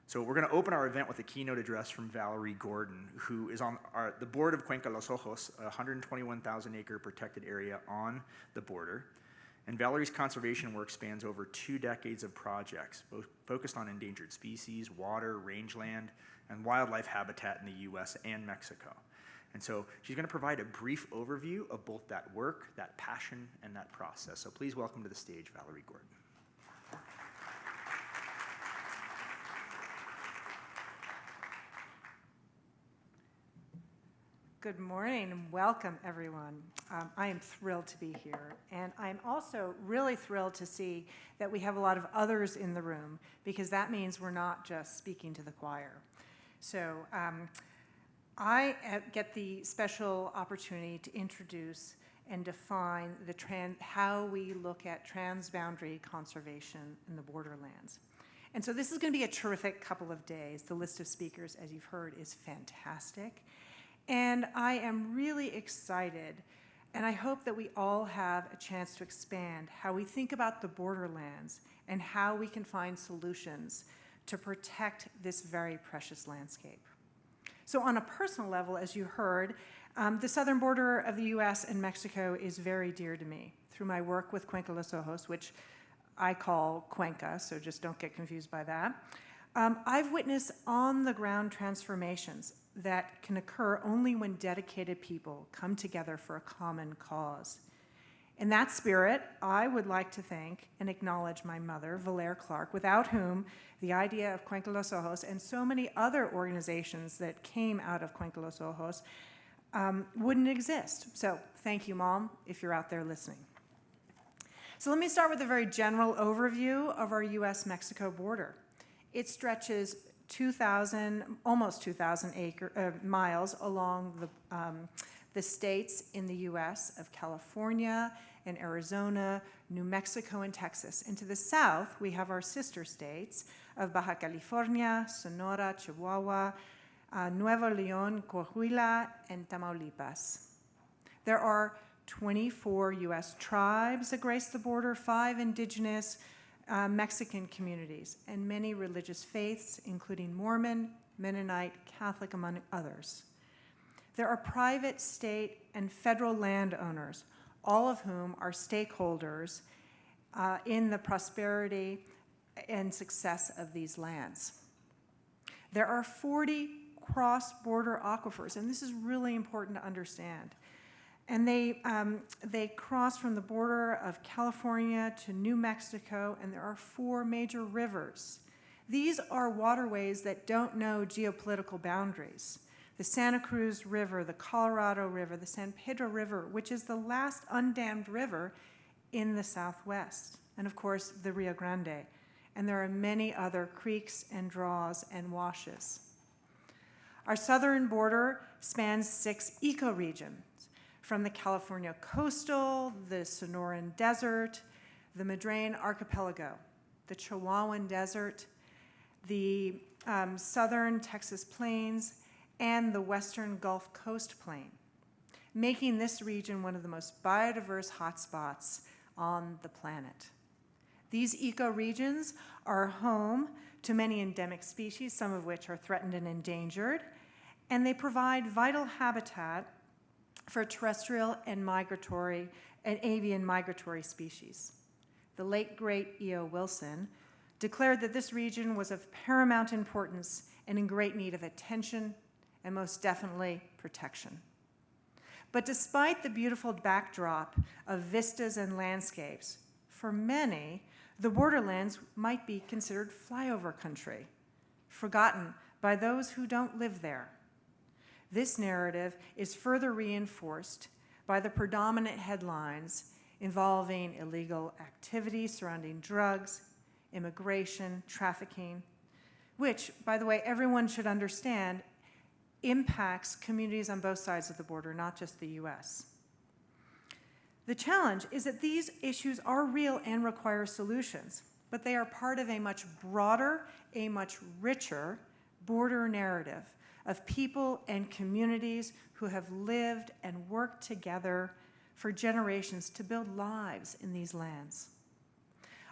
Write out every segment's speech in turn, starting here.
So we're going to open our event with a keynote address from Valerie Gordon, who is on the board of Cuenca Los Ojos, a 121,000-acre protected area on the border. And Valerie's conservation work spans over 2 decades of projects, both focused on endangered species, water, rangeland, and wildlife habitat in the US and Mexico. And so she's going to provide a brief overview of both that work, that passion, and that process. So please welcome to the stage Valerie Gordon. Good morning and welcome, everyone. I am thrilled to be here, and I'm also really thrilled to see that we have a lot of others in the room, because that means we're not just speaking to the choir. So I get the special opportunity to introduce and define how we look at transboundary conservation in the borderlands. And so this is going to be a terrific couple of days. The list of speakers, as you've heard, is fantastic. And I am really excited, and I hope that we all have a chance to expand how we think about the borderlands and how we can find solutions to protect this very precious landscape. So on a personal level, as you heard, the southern border of the US and Mexico is very dear to me through my work with Cuenca Los Ojos, which I call Cuenca, so just don't get confused by that. I've witnessed on-the-ground transformations that can occur only when dedicated people come together for a common cause. In that spirit, I would like to thank and acknowledge my mother, Valerie Clark, without whom the idea of Cuenca Los Ojos and so many other organizations that came out of Cuenca Los Ojos wouldn't exist. So thank you, Mom, if you're out there listening. So let me start with a very general overview of our US-Mexico border. It stretches almost 2,000 miles along the states in the US of California and Arizona, New Mexico, and Texas. And to the south, we have our sister states of Baja California, Sonora, Chihuahua, Nuevo León, Coahuila, and Tamaulipas. There are 24 US tribes that grace the border, 5 indigenous Mexican communities, and many religious faiths, including Mormon, Mennonite, Catholic, among others. There are private, state, and federal landowners, all of whom are stakeholders in the prosperity and success of these lands. There are 40 cross-border aquifers, and this is really important to understand. And they cross from the border of California to New Mexico, and there are 4 major rivers. These are waterways that don't know geopolitical boundaries. The Santa Cruz River, the Colorado River, the San Pedro River, which is the last undammed river in the Southwest, and of course, the Rio Grande. And there are many other creeks and draws and washes. Our southern border spans 6 ecoregions, from the California coastal, the Sonoran Desert, the Madrain Archipelago, the Chihuahuan Desert, the southern Texas Plains, and the western Gulf Coast Plain, making this region one of the most biodiverse hotspots on the planet. These ecoregions are home to many endemic species, some of which are threatened and endangered, and they provide vital habitat for terrestrial and migratory and avian migratory species. The late, great E.O. Wilson declared that this region was of paramount importance and in great need of attention and most definitely protection. But despite the beautiful backdrop of vistas and landscapes, for many, the borderlands might be considered flyover country, forgotten by those who don't live there. This narrative is further reinforced by the predominant headlines involving illegal activity surrounding drugs, immigration, trafficking, which, by the way, everyone should understand impacts communities on both sides of the border, not just the US. The challenge is that these issues are real and require solutions, but they are part of a much broader, a much richer border narrative of people and communities who have lived and worked together for generations to build lives in these lands.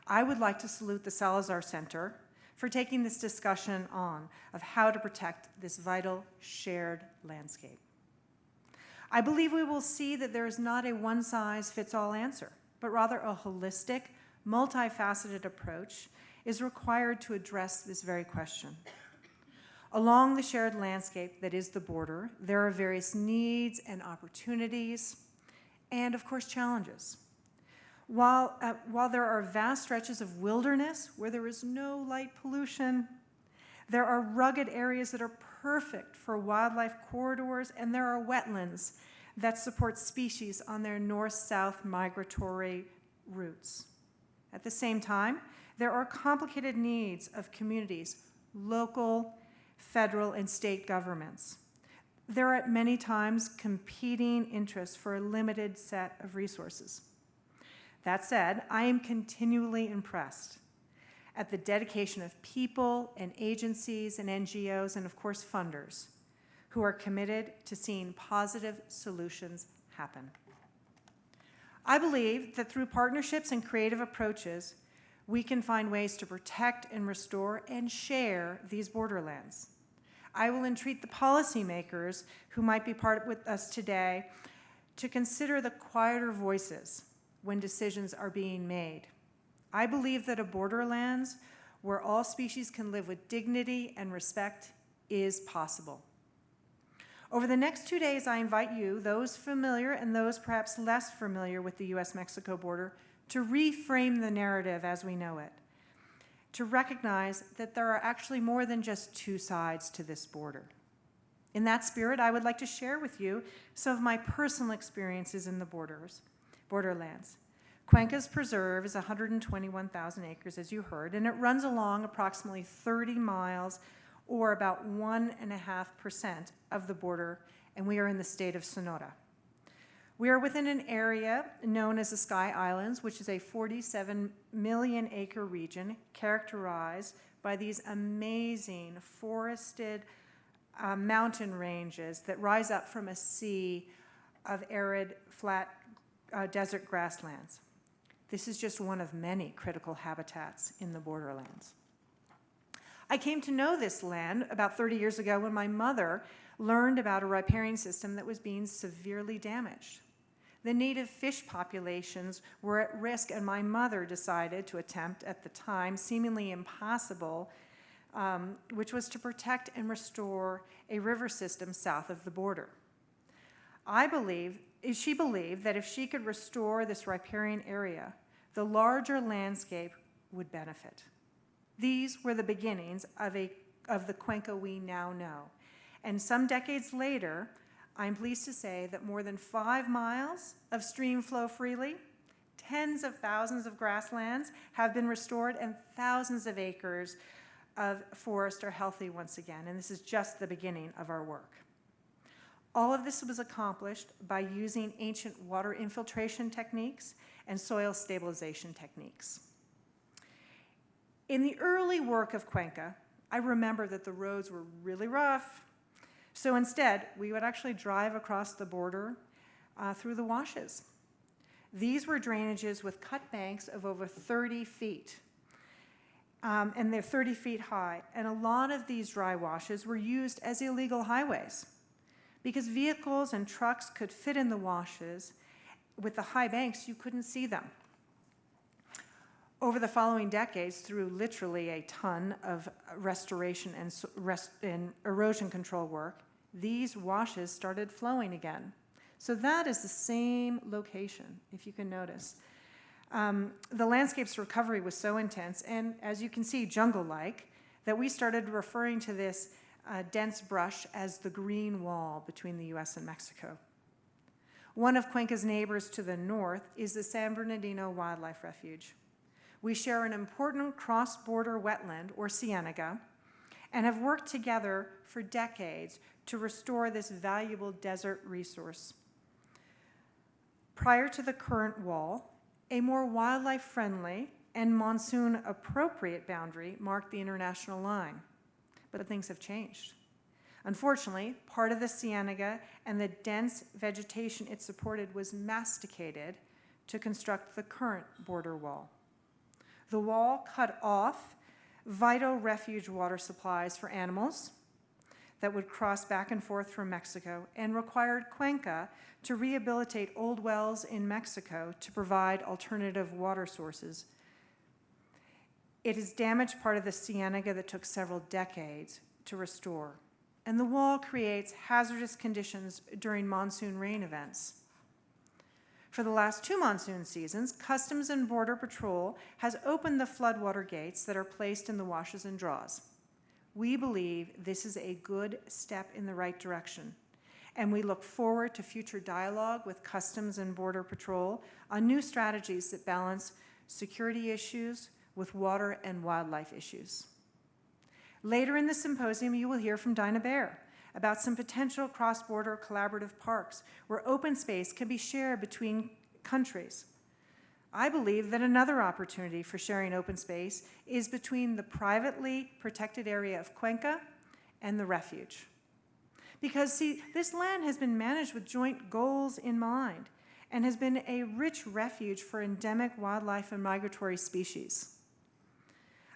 I would like to salute the Salazar Center for taking this discussion on of how to protect this vital shared landscape. I believe we will see that there is not a one-size-fits-all answer, but rather a holistic, multifaceted approach is required to address this very question. Along the shared landscape that is the border, there are various needs and opportunities, and of course challenges. While there are vast stretches of wilderness where there is no light pollution, there are rugged areas that are perfect for wildlife corridors, and there are wetlands that support species on their north-south migratory routes. At the same time, there are complicated needs of communities, local, federal, and state governments. There are at many times competing interests for a limited set of resources. That said, I am continually impressed at the dedication of people and agencies and NGOs and of course funders who are committed to seeing positive solutions happen. I believe that through partnerships and creative approaches, we can find ways to protect and restore and share these borderlands. I will entreat the policymakers who might be part with us today to consider the quieter voices when decisions are being made. I believe that a borderlands where all species can live with dignity and respect is possible. Over the next 2 days, I invite you, those familiar and those perhaps less familiar with the US-Mexico border, to reframe the narrative as we know it, to recognize that there are actually more than just two sides to this border. In that spirit, I would like to share with you some of my personal experiences in the borderlands. Cuenca's preserve is 121,000 acres, as you heard, and it runs along approximately 30 miles, or about 1.5% of the border, and we are in the state of Sonora. We are within an area known as the Sky Islands, which is a 47 million acre region characterized by these amazing forested mountain ranges that rise up from a sea of arid, flat desert grasslands. This is just one of many critical habitats in the borderlands. I came to know this land about 30 years ago when my mother learned about a riparian system that was being severely damaged. The native fish populations were at risk, and my mother decided to attempt, at the time, seemingly impossible, which was to protect and restore a river system south of the border. She believed that if she could restore this riparian area, the larger landscape would benefit. These were the beginnings of the Cuenca we now know. And some decades later, I'm pleased to say that more than 5 miles of stream flow freely, tens of thousands of grasslands have been restored, and thousands of acres of forest are healthy once again. And this is just the beginning of our work. All of this was accomplished by using ancient water infiltration techniques and soil stabilization techniques. In the early work of Cuenca, I remember that the roads were really rough. So instead, we would actually drive across the border through the washes. These were drainages with cut banks of over 30 feet, and they're 30 feet high. And a lot of these dry washes were used as illegal highways because vehicles and trucks could fit in the washes. With the high banks, you couldn't see them. Over the following decades, through literally a ton of restoration and erosion control work, these washes started flowing again. So that is the same location, if you can notice. The landscape's recovery was so intense, and as you can see, jungle-like, that we started referring to this dense brush as the green wall between the US and Mexico. One of Cuenca's neighbors to the north is the San Bernardino Wildlife Refuge. We share an important cross-border wetland, or ciénaga, and have worked together for decades to restore this valuable desert resource. Prior to the current wall, a more wildlife-friendly and monsoon-appropriate boundary marked the international line, but things have changed. Unfortunately, part of the ciénaga and the dense vegetation it supported was masticated to construct the current border wall. The wall cut off vital refuge water supplies for animals that would cross back and forth from Mexico, and required Cuenca to rehabilitate old wells in Mexico to provide alternative water sources. It has damaged part of the ciénaga that took several decades to restore, and the wall creates hazardous conditions during monsoon rain events. For the last 2 monsoon seasons, Customs and Border Patrol has opened the floodwater gates that are placed in the washes and draws. We believe this is a good step in the right direction, and we look forward to future dialogue with Customs and Border Patrol on new strategies that balance security issues with water and wildlife issues. Later in the symposium, you will hear from Dinah Bear about some potential cross-border collaborative parks where open space can be shared between countries. I believe that another opportunity for sharing open space is between the privately protected area of Cuenca and the refuge. Because, see, this land has been managed with joint goals in mind and has been a rich refuge for endemic wildlife and migratory species.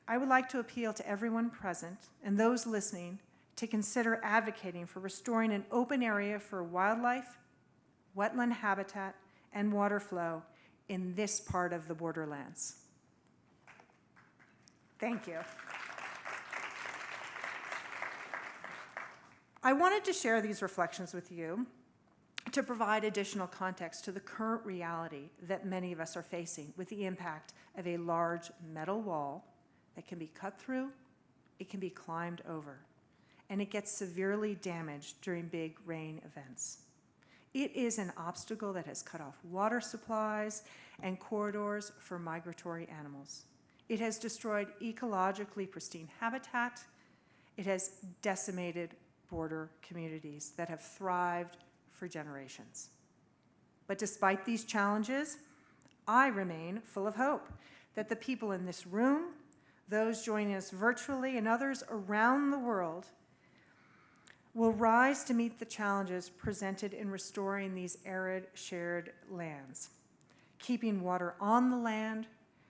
I would like to appeal to everyone present and those listening to consider advocating for restoring an open area for wildlife, wetland habitat, and water flow in this part of the Borderlands. Thank you. I wanted to share these reflections with you to provide additional context to the current reality that many of us are facing with the impact of a large metal wall that can be cut through, it can be climbed over, and it gets severely damaged during big rain events. It is an obstacle that has cut off water supplies and corridors for migratory animals. It has destroyed ecologically pristine habitat. It has decimated border communities that have thrived for generations. But despite these challenges, I remain full of hope that the people in this room, those joining us virtually, and others around the world will rise to meet the challenges presented in restoring these arid shared lands, keeping water on the land,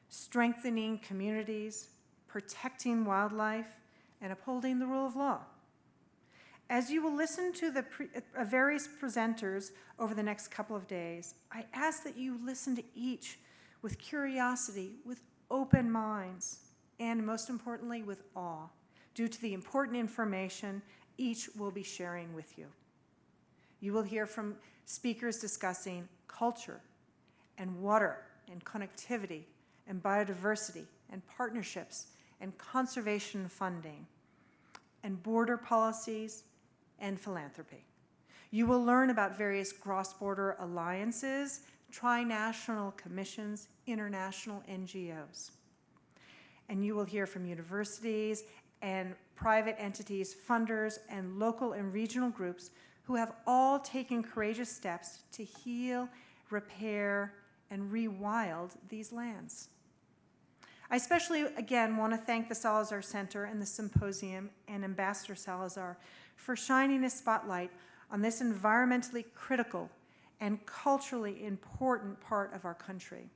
strengthening communities, protecting wildlife, and upholding the rule of law. As you will listen to the various presenters over the next couple of days, I ask that you listen to each with curiosity, with open minds, and most importantly, with awe, due to the important information each will be sharing with you. You will hear from speakers discussing culture and water and connectivity and biodiversity and partnerships and conservation funding and border policies and philanthropy. You will learn about various cross-border alliances, tri-national commissions, international NGOs. And you will hear from universities and private entities, funders, and local and regional groups who have all taken courageous steps to heal, repair, and rewild these lands. I especially, again, want to thank the Salazar Center and the Symposium and Ambassador Salazar for shining a spotlight on this environmentally critical and culturally important part of our country.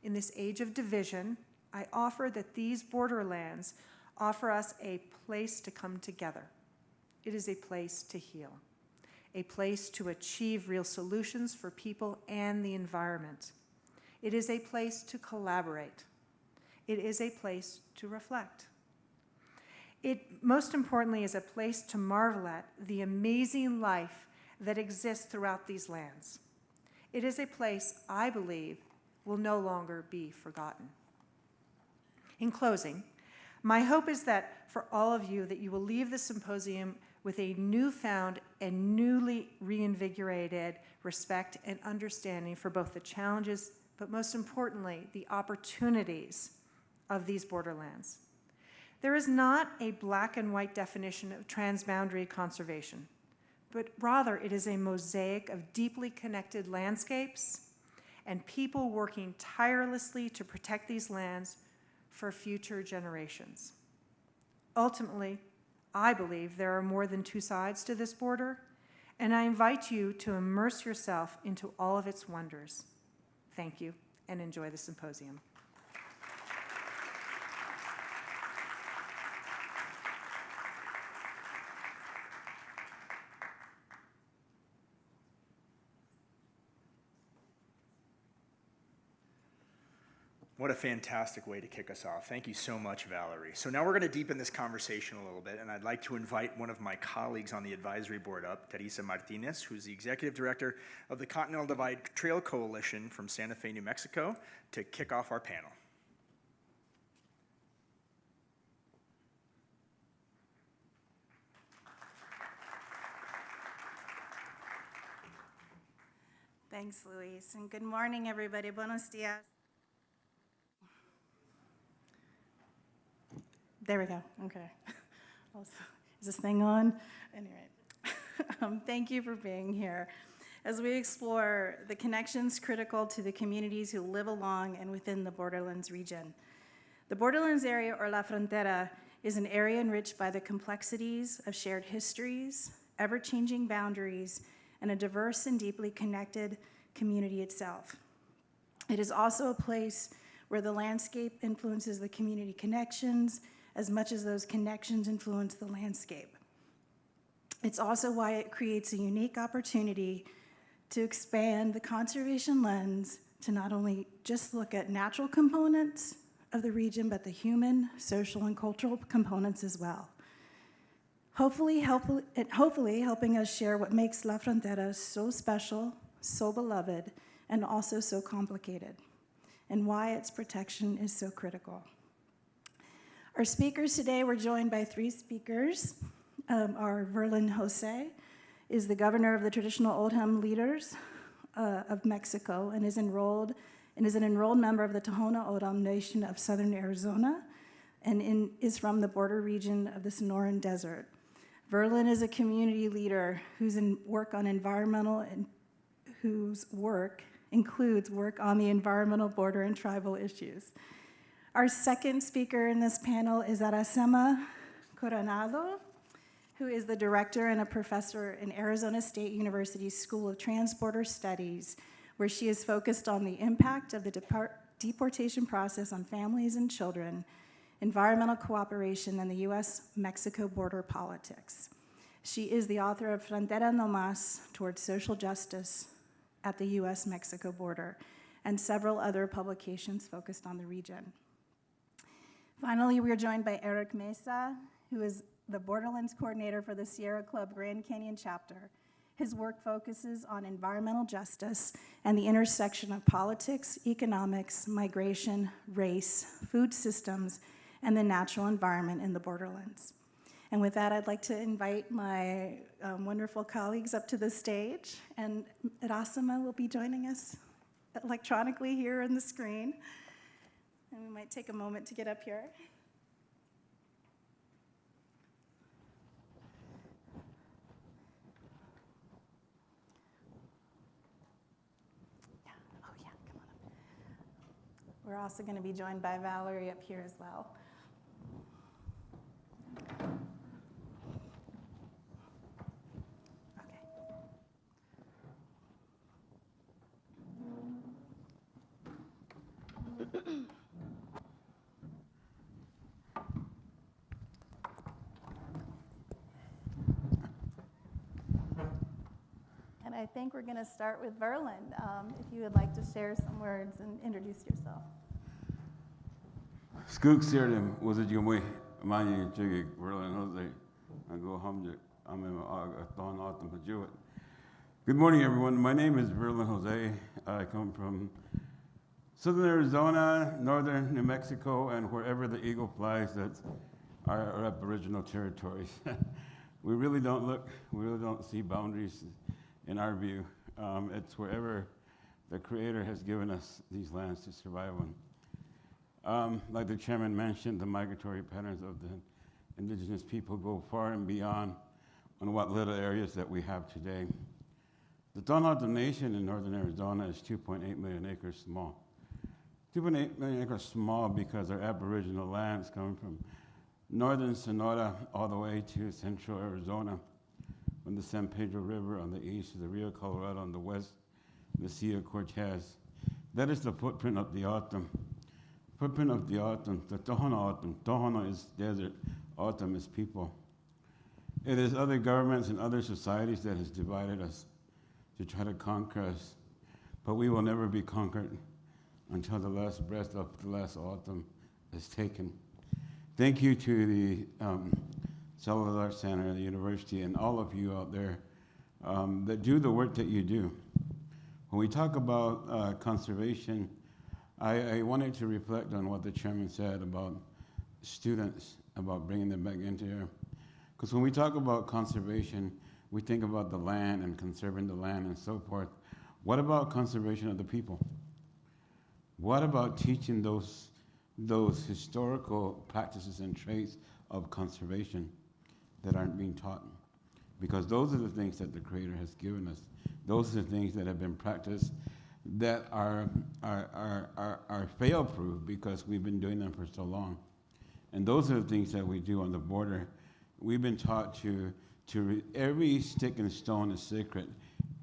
In this age of division, I offer that these borderlands offer us a place to come together. It is a place to heal, a place to achieve real solutions for people and the environment. It is a place to collaborate. It is a place to reflect. It, most importantly, is a place to marvel at the amazing life that exists throughout these lands. It is a place, I believe, will no longer be forgotten. In closing, my hope is that for all of you, that you will leave the symposium with a newfound and newly reinvigorated respect and understanding for both the challenges, but most importantly, the opportunities of these borderlands. There is not a black and white definition of transboundary conservation, but rather it is a mosaic of deeply connected landscapes and people working tirelessly to protect these lands for future generations. Ultimately, I believe there are more than two sides to this border, and I invite you to immerse yourself into all of its wonders. Thank you, and enjoy the symposium. What a fantastic way to kick us off. Thank you so much, Valerie. So now we're going to deepen this conversation a little bit, and I'd like to invite one of my colleagues on the advisory board up, Teresa Martinez, who's the executive director of the Continental Divide Trail Coalition from Santa Fe, New Mexico, to kick off our panel. Thanks, Luis, and good morning, everybody. Buenos dias. There we go. Okay. Is this thing on? Anyway, thank you for being here. As we explore the connections critical to the communities who live along and within the Borderlands region. The Borderlands area, or La Frontera, is an area enriched by the complexities of shared histories, ever-changing boundaries, and a diverse and deeply connected community itself. It is also a place where the landscape influences the community connections as much as those connections influence the landscape. It's also why it creates a unique opportunity to expand the conservation lens to not only just look at natural components of the region, but the human, social, and cultural components as well. Hopefully helping us share what makes La Frontera so special, so beloved, and also so complicated, and why its protection is so critical. Our speakers today, we're joined by three speakers. Our Verlon Jose is the governor of the traditional O'odham leaders of Mexico and is an enrolled member of the Tohono O'odham Nation of southern Arizona and is from the border region of the Sonoran Desert. Verlon is a community leader whose work includes work on the environmental, border, and tribal issues. Our second speaker in this panel is Irasema Coronado, who is the director and a professor in Arizona State University's School of Transborder Studies, where she is focused on the impact of the deportation process on families and children, environmental cooperation, and the U.S.-Mexico border politics. She is the author of Frontera No Más Towards Social Justice at the U.S.-Mexico border, and several other publications focused on the region. Finally, we are joined by Erick Meza, who is the Borderlands Coordinator for the Sierra Club Grand Canyon chapter. His work focuses on environmental justice and the intersection of politics, economics, migration, race, food systems, and the natural environment in the Borderlands. And with that, I'd like to invite my wonderful colleagues up to the stage, and Irasema will be joining us electronically here on the screen. And we might take a moment to get up here. Come on up. We're also going to be joined by Valerie up here as well. And I think we're going to start with Verlon, if you would like to share some words and introduce yourself. Skook Sirdem was it you muy mani chigi Verlon Jose and go hamjik I'm in Tohono O'odham Nation. Good morning, everyone. My name is Verlon Jose. I come from southern Arizona, northern New Mexico, and wherever the eagle flies, that's our Aboriginal territories. We really don't see boundaries in our view. It's wherever the Creator has given us these lands to survive on. Like the chairman mentioned, the migratory patterns of the indigenous people go far and beyond on what little areas that we have today. The Tohono O'odham Nation in northern Arizona is 2.8 million acres small. 2.8 million acres small because our Aboriginal lands come from northern Sonora all the way to central Arizona, from the San Pedro River on the east to the Rio Colorado on the west, the Sea of Cortez. That is the footprint of the O'odham. Footprint of the O'odham, the Tohono O'odham. Tohono is desert, O'odham is people. It is other governments and other societies that has divided us to try to conquer us, but we will never be conquered until the last breath of the last autumn is taken. Thank you to the Cellular Arts Center, the university, and all of you out there that do the work that you do. When we talk about conservation, I wanted to reflect on what the chairman said about students, about bringing them back into here. Because when we talk about conservation, we think about the land and conserving the land and so forth. What about conservation of the people? What about teaching those historical practices and traits of conservation that aren't being taught? Because those are the things that the Creator has given us. Those are the things that have been practiced that are fail-proof because we've been doing them for so long. And those are the things that we do on the border. We've been taught to every stick and stone is sacred.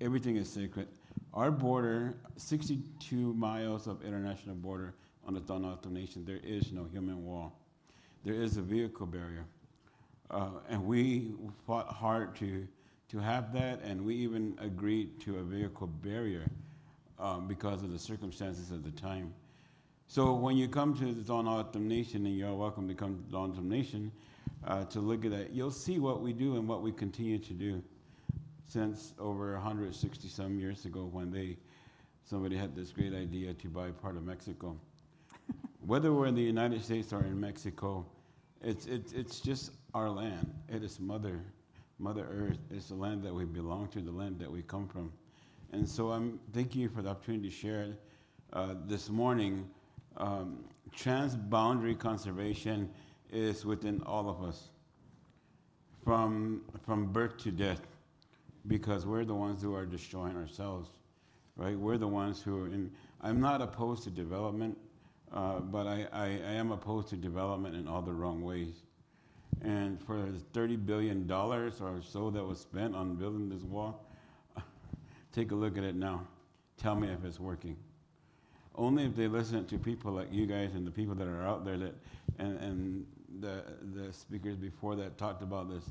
Everything is sacred. Our border, 62 miles of international border on the Tohono O'odham Nation, there is no human wall. There is a vehicle barrier. And we fought hard to have that, and we even agreed to a vehicle barrier because of the circumstances at the time. So when you come to the Tohono O'odham Nation, and you're welcome to come to the Tohono O'odham Nation to look at that, you'll see what we do and what we continue to do since over 160 some years ago when somebody had this great idea to buy part of Mexico. Whether we're in the United States or in Mexico, it's just our land. It is Mother Earth. It's the land that we belong to, the land that we come from. And so I'm thanking you for the opportunity to share this morning. Transboundary conservation is within all of us, from birth to death, because we're the ones who are destroying ourselves, right? We're the ones who are in. I'm not opposed to development, but I am opposed to development in all the wrong ways. And for $30 billion or so that was spent on building this wall, take a look at it now. Tell me if it's working. Only if they listen to people like you guys and the people that are out there and the speakers before that talked about this.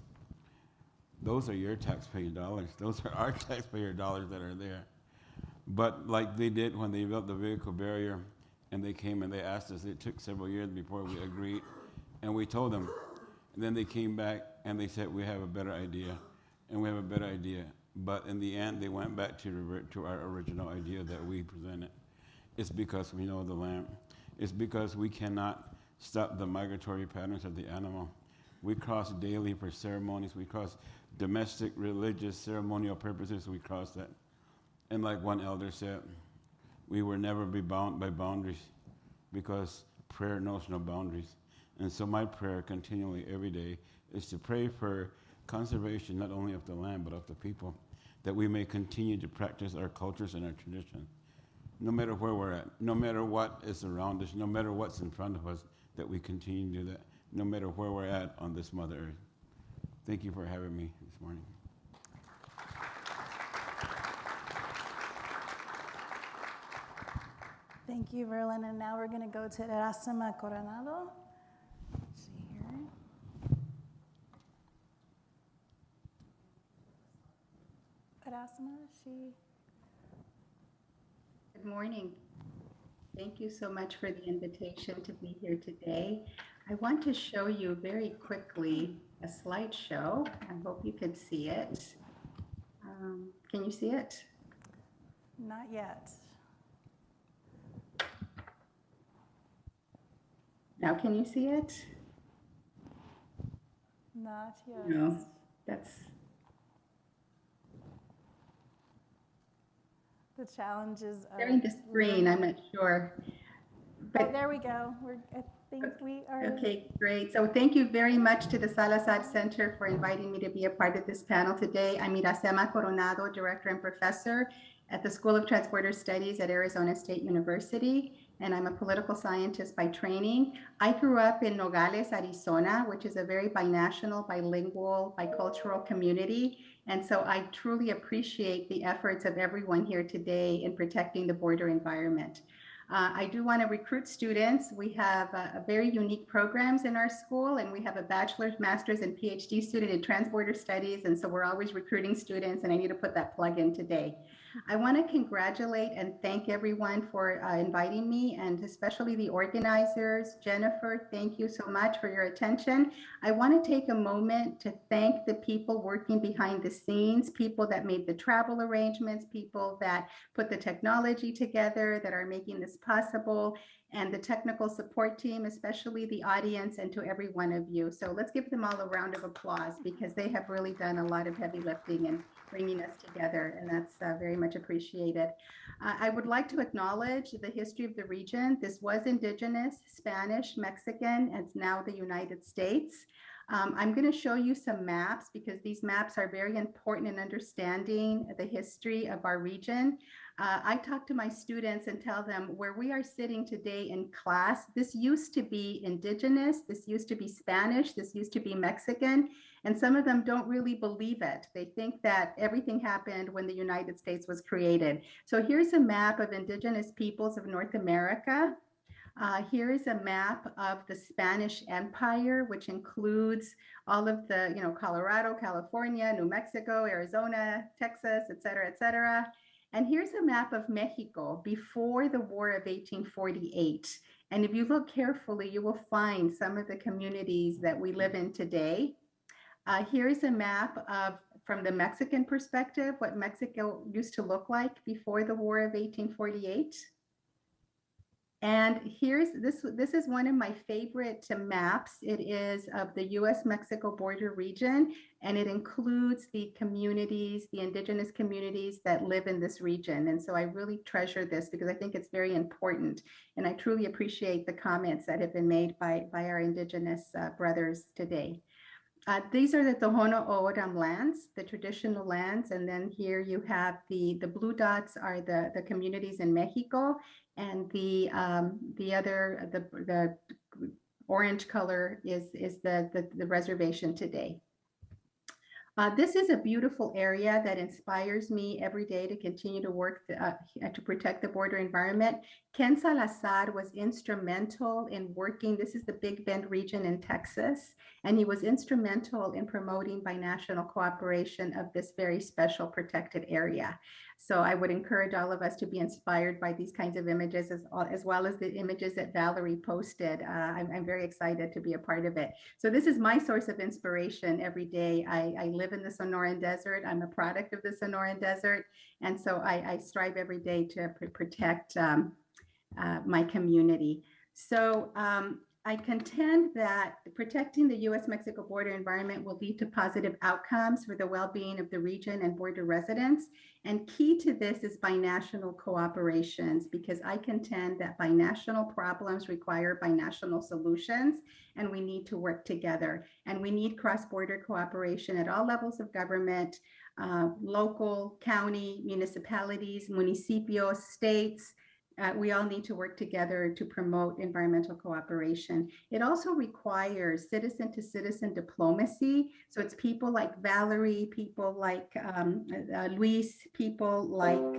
Those are your taxpayer dollars. Those are our taxpayer dollars that are there. But like they did when they built the vehicle barrier, and they came and they asked us, it took several years before we agreed, and we told them. And then they came back and they said, we have a better idea, and we have a better idea. But in the end, they went back to revert to our original idea that we presented. It's because we know the land. It's because we cannot stop the migratory patterns of the animal. We cross daily for ceremonies. We cross domestic, religious, ceremonial purposes. We cross that. And like one elder said, we will never be bound by boundaries because prayer knows no boundaries. And so my prayer continually every day is to pray for conservation not only of the land but of the people, that we may continue to practice our cultures and our traditions, no matter where we're at, no matter what is around us, no matter what's in front of us, that we continue to do that, no matter where we're at on this Mother Earth. Thank you for having me this morning. Thank you, Verlon. And now we're going to go to Irasema Coronado. Let's see here. Irasema, Good morning. Thank you so much for the invitation to be here today. I want to show you very quickly a slideshow. I hope you can see it. Can you see it? Not yet. Now can you see it? Not yet. No, that's The challenges of... sharing the screen, I'm not sure. But there we go. I think we are... Okay, great. So thank you very much to the Salazar Center for inviting me to be a part of this panel today. I'm Irasema Coronado, Director and Professor at the School of Transborder Studies at Arizona State University, and I'm a political scientist by training. I grew up in Nogales, Arizona, which is a very binational, bilingual, bicultural community. And so I truly appreciate the efforts of everyone here today in protecting the border environment. I do want to recruit students. We have very unique programs in our school, and we have a bachelor's, master's, and PhD student in Transborder Studies, and so we're always recruiting students, and I need to put that plug in today. I want to congratulate and thank everyone for inviting me, and especially the organizers. Jennifer, thank you so much for your attention. I want to take a moment to thank the people working behind the scenes, people that made the travel arrangements, people that put the technology together, that are making this possible, and the technical support team, especially the audience, and to every one of you. So let's give them all a round of applause, because they have really done a lot of heavy lifting and bringing us together, and that's very much appreciated. I would like to acknowledge the history of the region. This was indigenous, Spanish, Mexican, and it's now the United States. I'm going to show you some maps, because these maps are very important in understanding the history of our region. I talk to my students and tell them where we are sitting today in class, this used to be indigenous, this used to be Spanish, this used to be Mexican, and some of them don't really believe it. They think that everything happened when the United States was created. So here's a map of indigenous peoples of North America. Here is a map of the Spanish Empire, which includes all of the, Colorado, California, New Mexico, Arizona, Texas, et cetera, et cetera. And here's a map of Mexico before the War of 1848. And if you look carefully, you will find some of the communities that we live in today. Here's a map of, from the Mexican perspective, what Mexico used to look like before the War of 1848. And this is one of my favorite maps. It is of the US-Mexico border region, and it includes the communities, the indigenous communities that live in this region. And so I really treasure this, because I think it's very important. And I truly appreciate the comments that have been made by our indigenous brothers today. These are the Tohono O'odham lands, the traditional lands. And then here you have the blue dots are the communities in Mexico, and the orange color is the reservation today. This is a beautiful area that inspires me every day to continue to work to protect the border environment. Ken Salazar was instrumental in working, this is the Big Bend region in Texas, and he was instrumental in promoting binational cooperation of this very special protected area. So I would encourage all of us to be inspired by these kinds of images, as well as the images that Valerie posted. I'm very excited to be a part of it. So this is my source of inspiration every day. I live in the Sonoran Desert. I'm a product of the Sonoran Desert. And so I strive every day to protect my community. So I contend that protecting the US-Mexico border environment will lead to positive outcomes for the well-being of the region and border residents. And key to this is binational cooperations, because I contend that binational problems require binational solutions, and we need to work together. And we need cross-border cooperation at all levels of government, local, county, municipalities, municipios, states. We all need to work together to promote environmental cooperation. It also requires citizen-to-citizen diplomacy. So it's people like Valerie, people like Luis, people like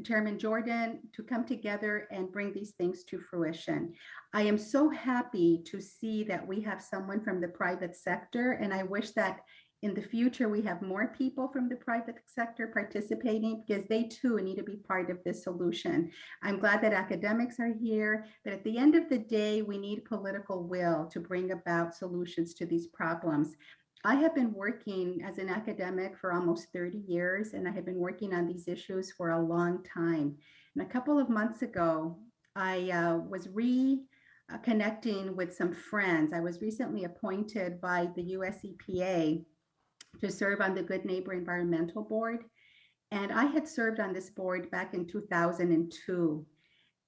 Chairman Jordan, to come together and bring these things to fruition. I am so happy to see that we have someone from the private sector, and I wish that in the future, we have more people from the private sector participating, because they too need to be part of this solution. I'm glad that academics are here, but at the end of the day, we need political will to bring about solutions to these problems. I have been working as an academic for almost 30 years, and I have been working on these issues for a long time. And a couple of months ago, I was reconnecting with some friends. I was recently appointed by the US EPA to serve on the Good Neighbor Environmental Board. And I had served on this board back in 2002.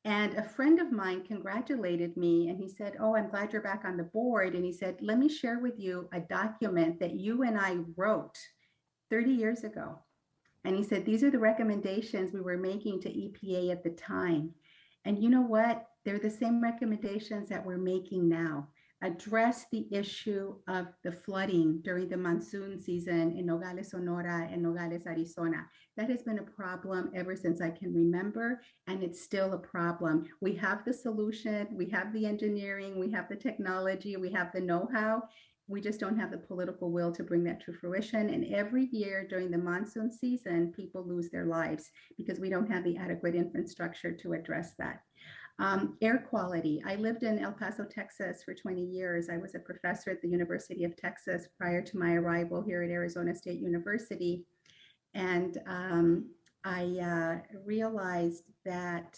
And a friend of mine congratulated me, and he said, "Oh, I'm glad you're back on the board." And he said, "Let me share with you a document that you and I wrote 30 years ago." And he said, "These are the recommendations we were making to EPA at the time. And you know what? They're the same recommendations that we're making now. Address the issue of the flooding during the monsoon season in Nogales, Sonora, and Nogales, Arizona. That has been a problem ever since I can remember, and it's still a problem. We have the solution, we have the engineering, we have the technology, we have the know-how, We just don't have the political will to bring that to fruition. And every year during the monsoon season, people lose their lives because we don't have the adequate infrastructure to address that. Air quality. I lived in El Paso, Texas for 20 years. I was a professor at the University of Texas prior to my arrival here at Arizona State University. And I realized that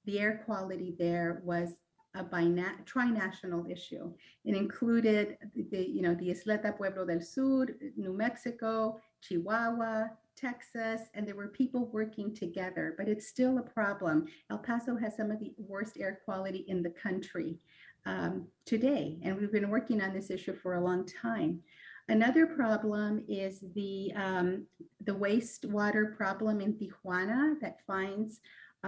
the air quality there was a trinational issue. It included the Isleta Pueblo del Sur, New Mexico, Chihuahua, Texas, and there were people working together, but it's still a problem. El Paso has some of the worst air quality in the country today, and we've been working on this issue for a long time. Another problem is the wastewater problem in Tijuana that finds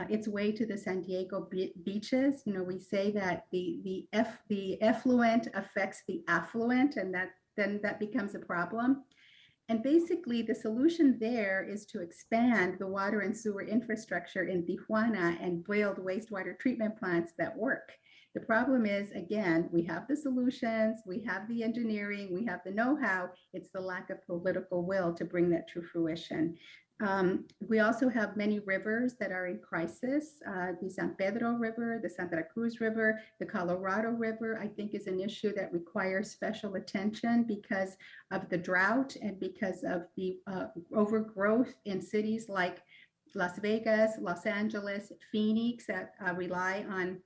its way to the San Diego beaches. We say that the effluent affects the affluent, and then that becomes a problem. And basically, the solution there is to expand the water and sewer infrastructure in Tijuana and build wastewater treatment plants that work. The problem is, again, we have the solutions, we have the engineering, we have the know-how. It's the lack of political will to bring that to fruition. We also have many rivers that are in crisis. The San Pedro River, the Santa Cruz River, the Colorado River, I think is an issue that requires special attention because of the drought and because of the overgrowth in cities like Las Vegas, Los Angeles, Phoenix that rely on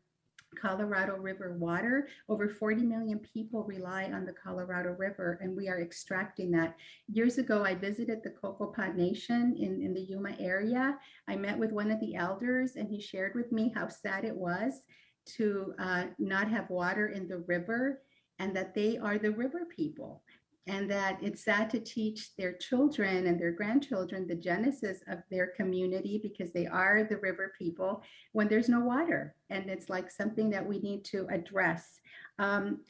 Colorado River water. Over 40 million people rely on the Colorado River, and we are extracting that. Years ago, I visited the Cocopah Nation in the Yuma area. I met with one of the elders, and he shared with me how sad it was to not have water in the river, and that they are the river people. And that it's sad to teach their children and their grandchildren the genesis of their community because they are the river people when there's no water. And it's like something that we need to address.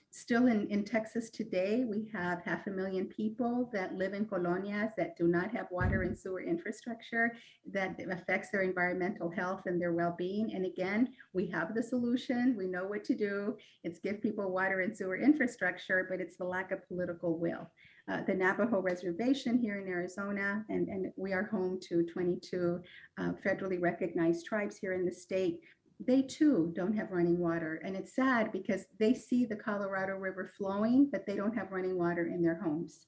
Still in Texas today, we have 500,000 people that live in colonias that do not have water and sewer infrastructure that affects their environmental health and their well-being. And again, we have the solution. We know what to do. It's give people water and sewer infrastructure, but it's the lack of political will. The Navajo Reservation here in Arizona, and we are home to 22 federally recognized tribes here in the state. They too don't have running water. And it's sad because they see the Colorado River flowing, but they don't have running water in their homes.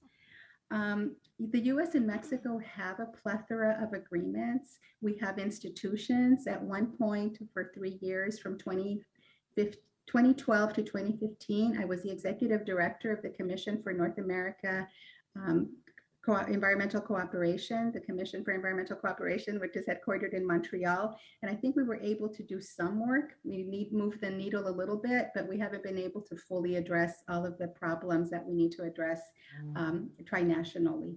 The US and Mexico have a plethora of agreements. We have institutions. At one point for 3 years, from 2012 to 2015, I was the executive director of the Commission for North America Environmental Cooperation, the Commission for Environmental Cooperation, which is headquartered in Montreal. And I think we were able to do some work. We move the needle a little bit, but we haven't been able to fully address all of the problems that we need to address trinationally.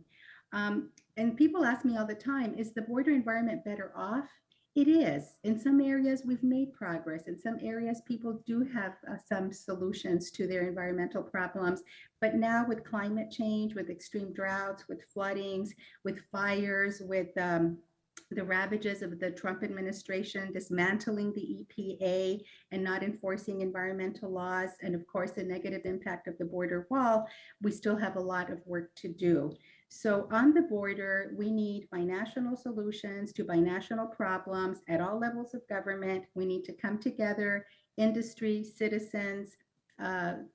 And people ask me all the time, is the border environment better off? It is. In some areas, we've made progress. In some areas, people do have some solutions to their environmental problems. But now with climate change, with extreme droughts, with floodings, with fires, with the ravages of the Trump administration dismantling the EPA and not enforcing environmental laws, and of course, the negative impact of the border wall, we still have a lot of work to do. So on the border, we need binational solutions to binational problems at all levels of government. We need to come together, industry, citizens,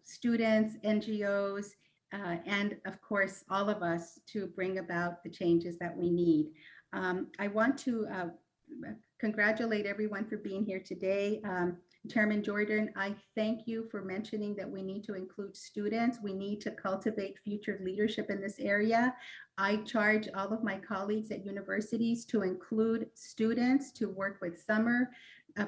students, NGOs, and of course, all of us to bring about the changes that we need. I want to congratulate everyone for being here today. Chairman Jordan, I thank you for mentioning that we need to include students. We need to cultivate future leadership in this area. I charge all of my colleagues at universities to include students to work with summer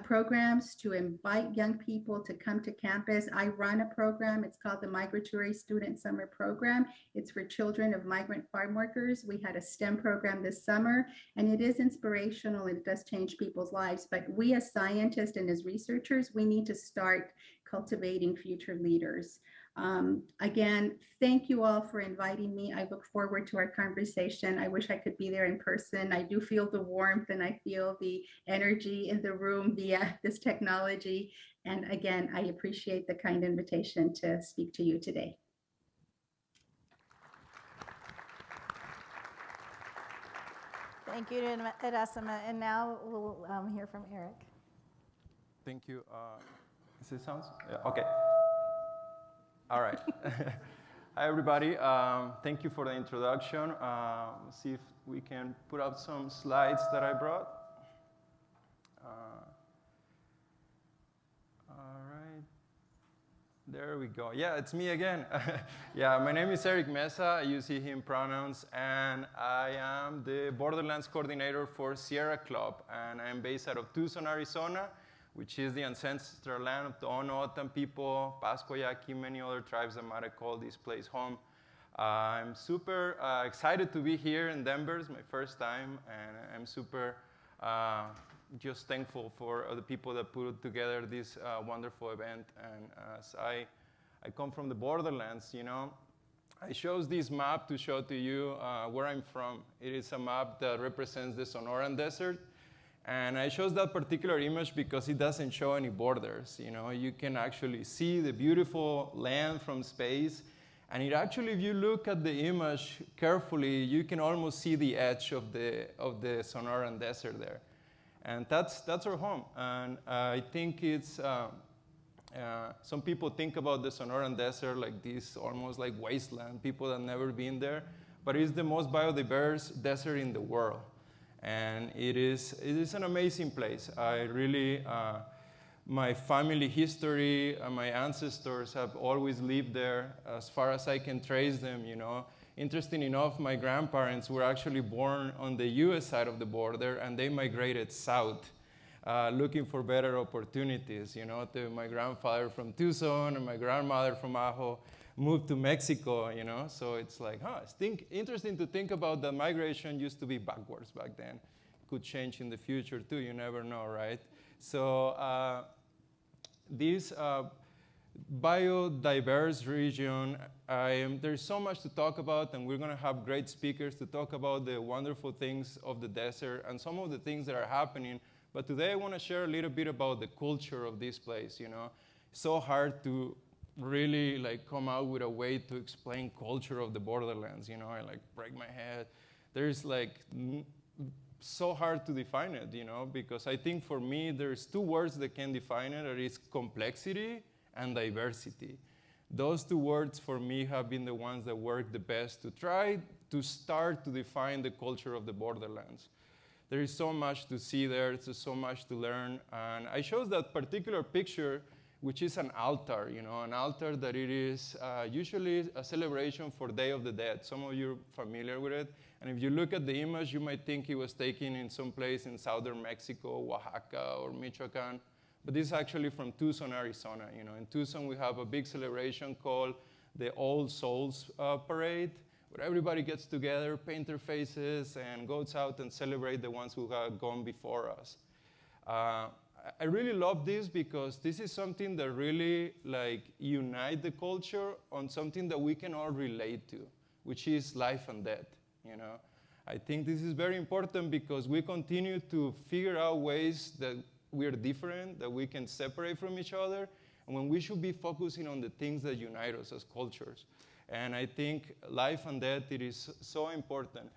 programs, to invite young people to come to campus. I run a program. It's called the Migratory Student Summer Program. It's for children of migrant farm workers. We had a STEM program this summer, and it is inspirational. It does change people's lives. But we as scientists and as researchers, we need to start cultivating future leaders. Again, thank you all for inviting me. I look forward to our conversation. I wish I could be there in person. I do feel the warmth and I feel the energy in the room via this technology. And again, I appreciate the kind invitation to speak to you today. Thank you to Irasema. And now we'll hear from Erick. Thank you. Does it sound? Yeah, okay. All right. Hi, everybody. Thank you for the introduction. Let's see if we can put up some slides that I brought. All right. There we go. Yeah, it's me again. Yeah, my name is Erick Meza. I use he, him pronouns, and I am the Borderlands Coordinator for Sierra Club, and I'm based out of Tucson, Arizona, which is the ancestral land of the Tohono O'odham people, Pasco Yaqui, many other tribes that might have called this place home. I'm super excited to be here in Denver. It's my first time, and I'm super just thankful for the people that put together this wonderful event. And as I come from the Borderlands, you know, I chose this map to show to you where I'm from. It is a map that represents the Sonoran Desert. And I chose that particular image because it doesn't show any borders. You know, you can actually see the beautiful land from space. And it actually, if you look at the image carefully, you can almost see the edge of the Sonoran Desert there. And that's our home. And I think it's, some people think about the Sonoran Desert like this, almost like wasteland, people that have never been there. But it's the most biodiverse desert in the world. And it is an amazing place. I really, my family history, my ancestors have always lived there as far as I can trace them, you know. Interesting enough, my grandparents were actually born on the US side of the border, and they migrated south, looking for better opportunities, you know. My grandfather from Tucson and my grandmother from Ajo moved to Mexico, you know. So it's like, it's interesting to think about that migration used to be backwards back then. Could change in the future too, you never know, right? So this biodiverse region, there's so much to talk about, and we're gonna have great speakers to talk about the wonderful things of the desert and some of the things that are happening. But today I wanna share a little bit about the culture of this place, you know. It's so hard to really like come out with a way to explain culture of the Borderlands, you know. I like break my head. There's like so hard to define it, you know, because I think for me there's two words that can define it. It is complexity and diversity. Those two words for me have been the ones that work the best to try to start to define the culture of the Borderlands. There is so much to see there, there's so much to learn, and I chose that particular picture, which is an altar, you know, an altar that it is usually a celebration for Day of the Dead. Some of you are familiar with it, and if you look at the image, you might think it was taken in some place in southern Mexico, Oaxaca, or Michoacan. But this is actually from Tucson, Arizona. You know, in Tucson, we have a big celebration called the All Souls Parade, where everybody gets together, paint their faces, and goes out and celebrate the ones who have gone before us. I really love this because this is something that really like unite the culture on something that we can all relate to, which is life and death. You know, I think this is very important because we continue to figure out ways that we're different, that we can separate from each other, and when we should be focusing on the things that unite us as cultures. And I think life and death, it is so important.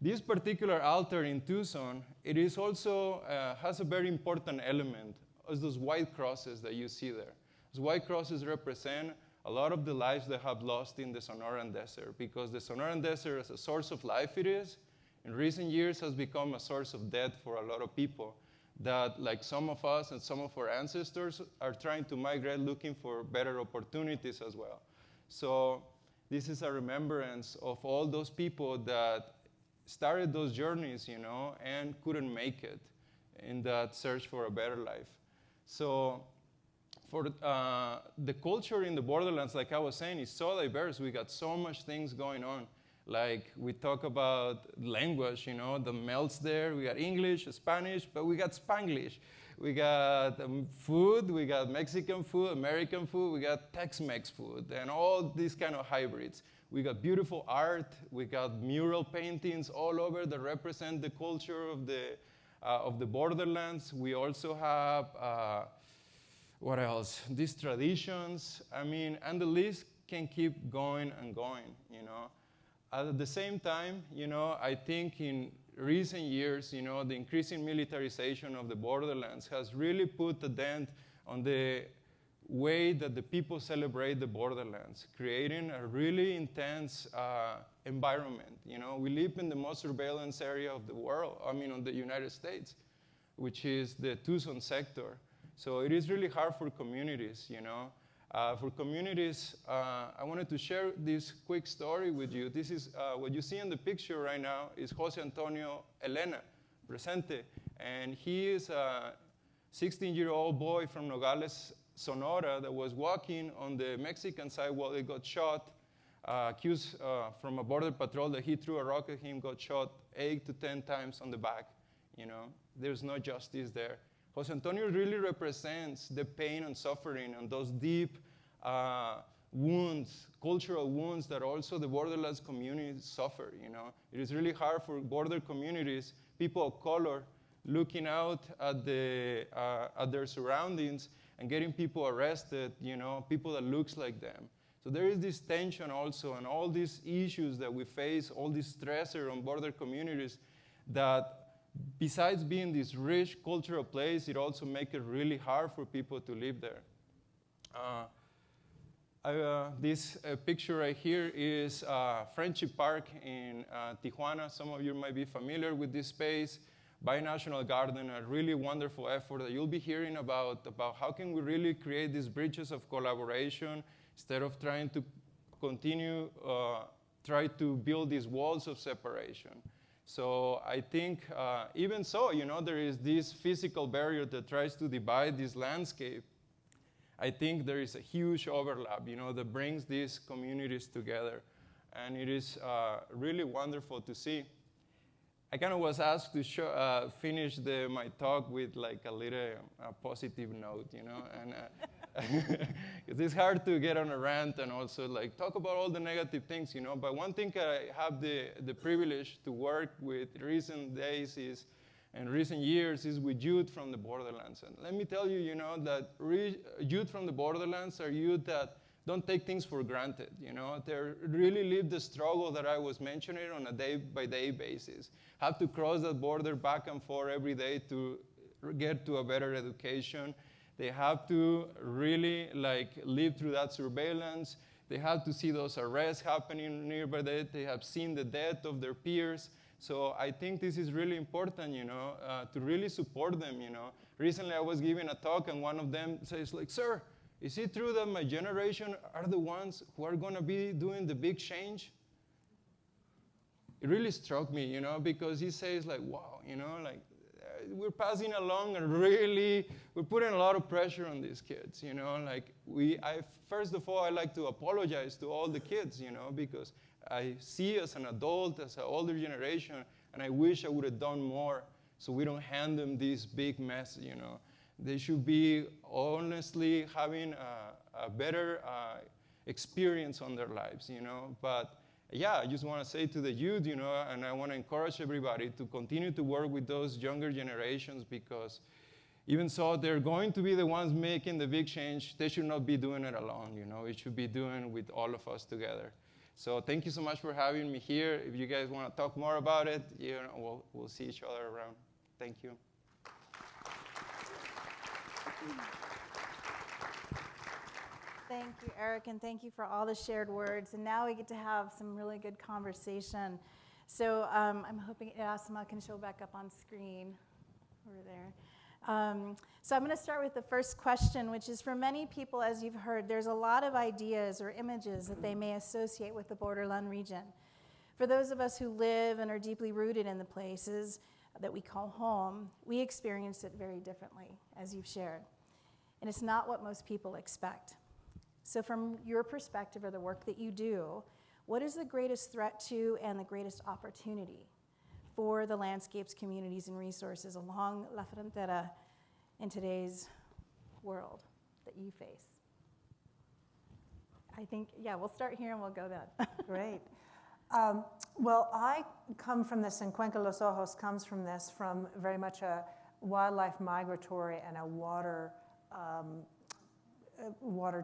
This particular altar in Tucson, it is also has a very important element, as those white crosses that you see there. Those white crosses represent a lot of the lives that have lost in the Sonoran Desert, because the Sonoran Desert as a source of life it is, in recent years has become a source of death for a lot of people that, like some of us and some of our ancestors, are trying to migrate looking for better opportunities as well. So this is a remembrance of all those people that started those journeys, you know, and couldn't make it in that search for a better life. So for the culture in the Borderlands, like I was saying, is so diverse. We got so much things going on. Like we talk about language, you know, the melts there. We got English, Spanish, but we got Spanglish. We got food, we got Mexican food, American food, we got Tex-Mex food, and all these kind of hybrids. We got beautiful art, we got mural paintings all over that represent the culture of the Borderlands. We also have, what else? These traditions, I mean, and the list can keep going and going, you know. At the same time, you know, I think in recent years, you know, the increasing militarization of the borderlands has really put a dent on the way that the people celebrate the borderlands, creating a really intense environment. You know, we live in the most surveillance area of the world, I mean, on the United States, which is the Tucson sector. So it is really hard for communities, you know. For communities, I wanted to share this quick story with you. This is what you see in the picture right now is Jose Antonio Elena Presente, and he is a 16-year-old boy from Nogales, Sonora, that was walking on the Mexican side while he got shot, accused from a border patrol that he threw a rock at him, got shot 8 to 10 times on the back. You know, there's no justice there. Jose Antonio really represents the pain and suffering and those deep wounds, cultural wounds that also the borderlands communities suffer, you know. It is really hard for border communities, people of color, looking out at their surroundings and getting people arrested, you know, people that looks like them. So there is this tension also, and all these issues that we face, all this stressor on border communities that besides being this rich cultural place, it also makes it really hard for people to live there. This picture right here is Friendship Park in Tijuana. Some of you might be familiar with this space. Bi-National Garden, a really wonderful effort that you'll be hearing about how can we really create these bridges of collaboration instead of trying to continue, try to build these walls of separation. So I think even so, you know, there is this physical barrier that tries to divide this landscape. I think there is a huge overlap, you know, that brings these communities together. And it is really wonderful to see. I kind of was asked to finish my talk with like a little positive note, you know, and it's hard to get on a rant and also like talk about all the negative things, you know. But one thing I have the privilege to work with recent days and recent years is with youth from the borderlands. And let me tell you, you know, that youth from the borderlands are youth that don't take things for granted, you know. They really live the struggle that I was mentioning on a day-by-day basis. Have to cross that border back and forth every day to get to a better education. They have to really like live through that surveillance. They have to see those arrests happening nearby. They have seen the death of their peers. So I think this is really important, you know, to really support them, you know. Recently I was giving a talk and one of them says like, "Sir, is it true that my generation are the ones who are going to be doing the big change?" It really struck me, you know, because he says like, wow, you know, like we're passing along and really we're putting a lot of pressure on these kids, you know, like first of all, I like to apologize to all the kids, you know, because I see as an adult, as an older generation, and I wish I would have done more so we don't hand them this big mess, you know. They should be honestly having a better experience on their lives, you know. But yeah, I just want to say to the youth, you know, and I want to encourage everybody to continue to work with those younger generations because even so, they're going to be the ones making the big change. They should not be doing it alone, you know. It should be doing with all of us together. So thank you so much for having me here. If you guys want to talk more about it, you know, we'll see each other around. Thank you. Thank you, Eric, and thank you for all the shared words. And now we get to have some really good conversation. So I'm hoping Irasema can show back up on screen over there. So I'm going to start with the first question, which is for many people, as you've heard, there's a lot of ideas or images that they may associate with the borderland region. For those of us who live and are deeply rooted in the places that we call home, we experience it very differently, as you've shared. And it's not what most people expect. So from your perspective or the work that you do, what is the greatest threat to and the greatest opportunity for the landscapes, communities, and resources along La Frontera in today's world that you face? I think, yeah, we'll start here and we'll go then. Great. Well, I come from this, and Cuenca Los Ojos comes from this, from very much a wildlife migratory and a water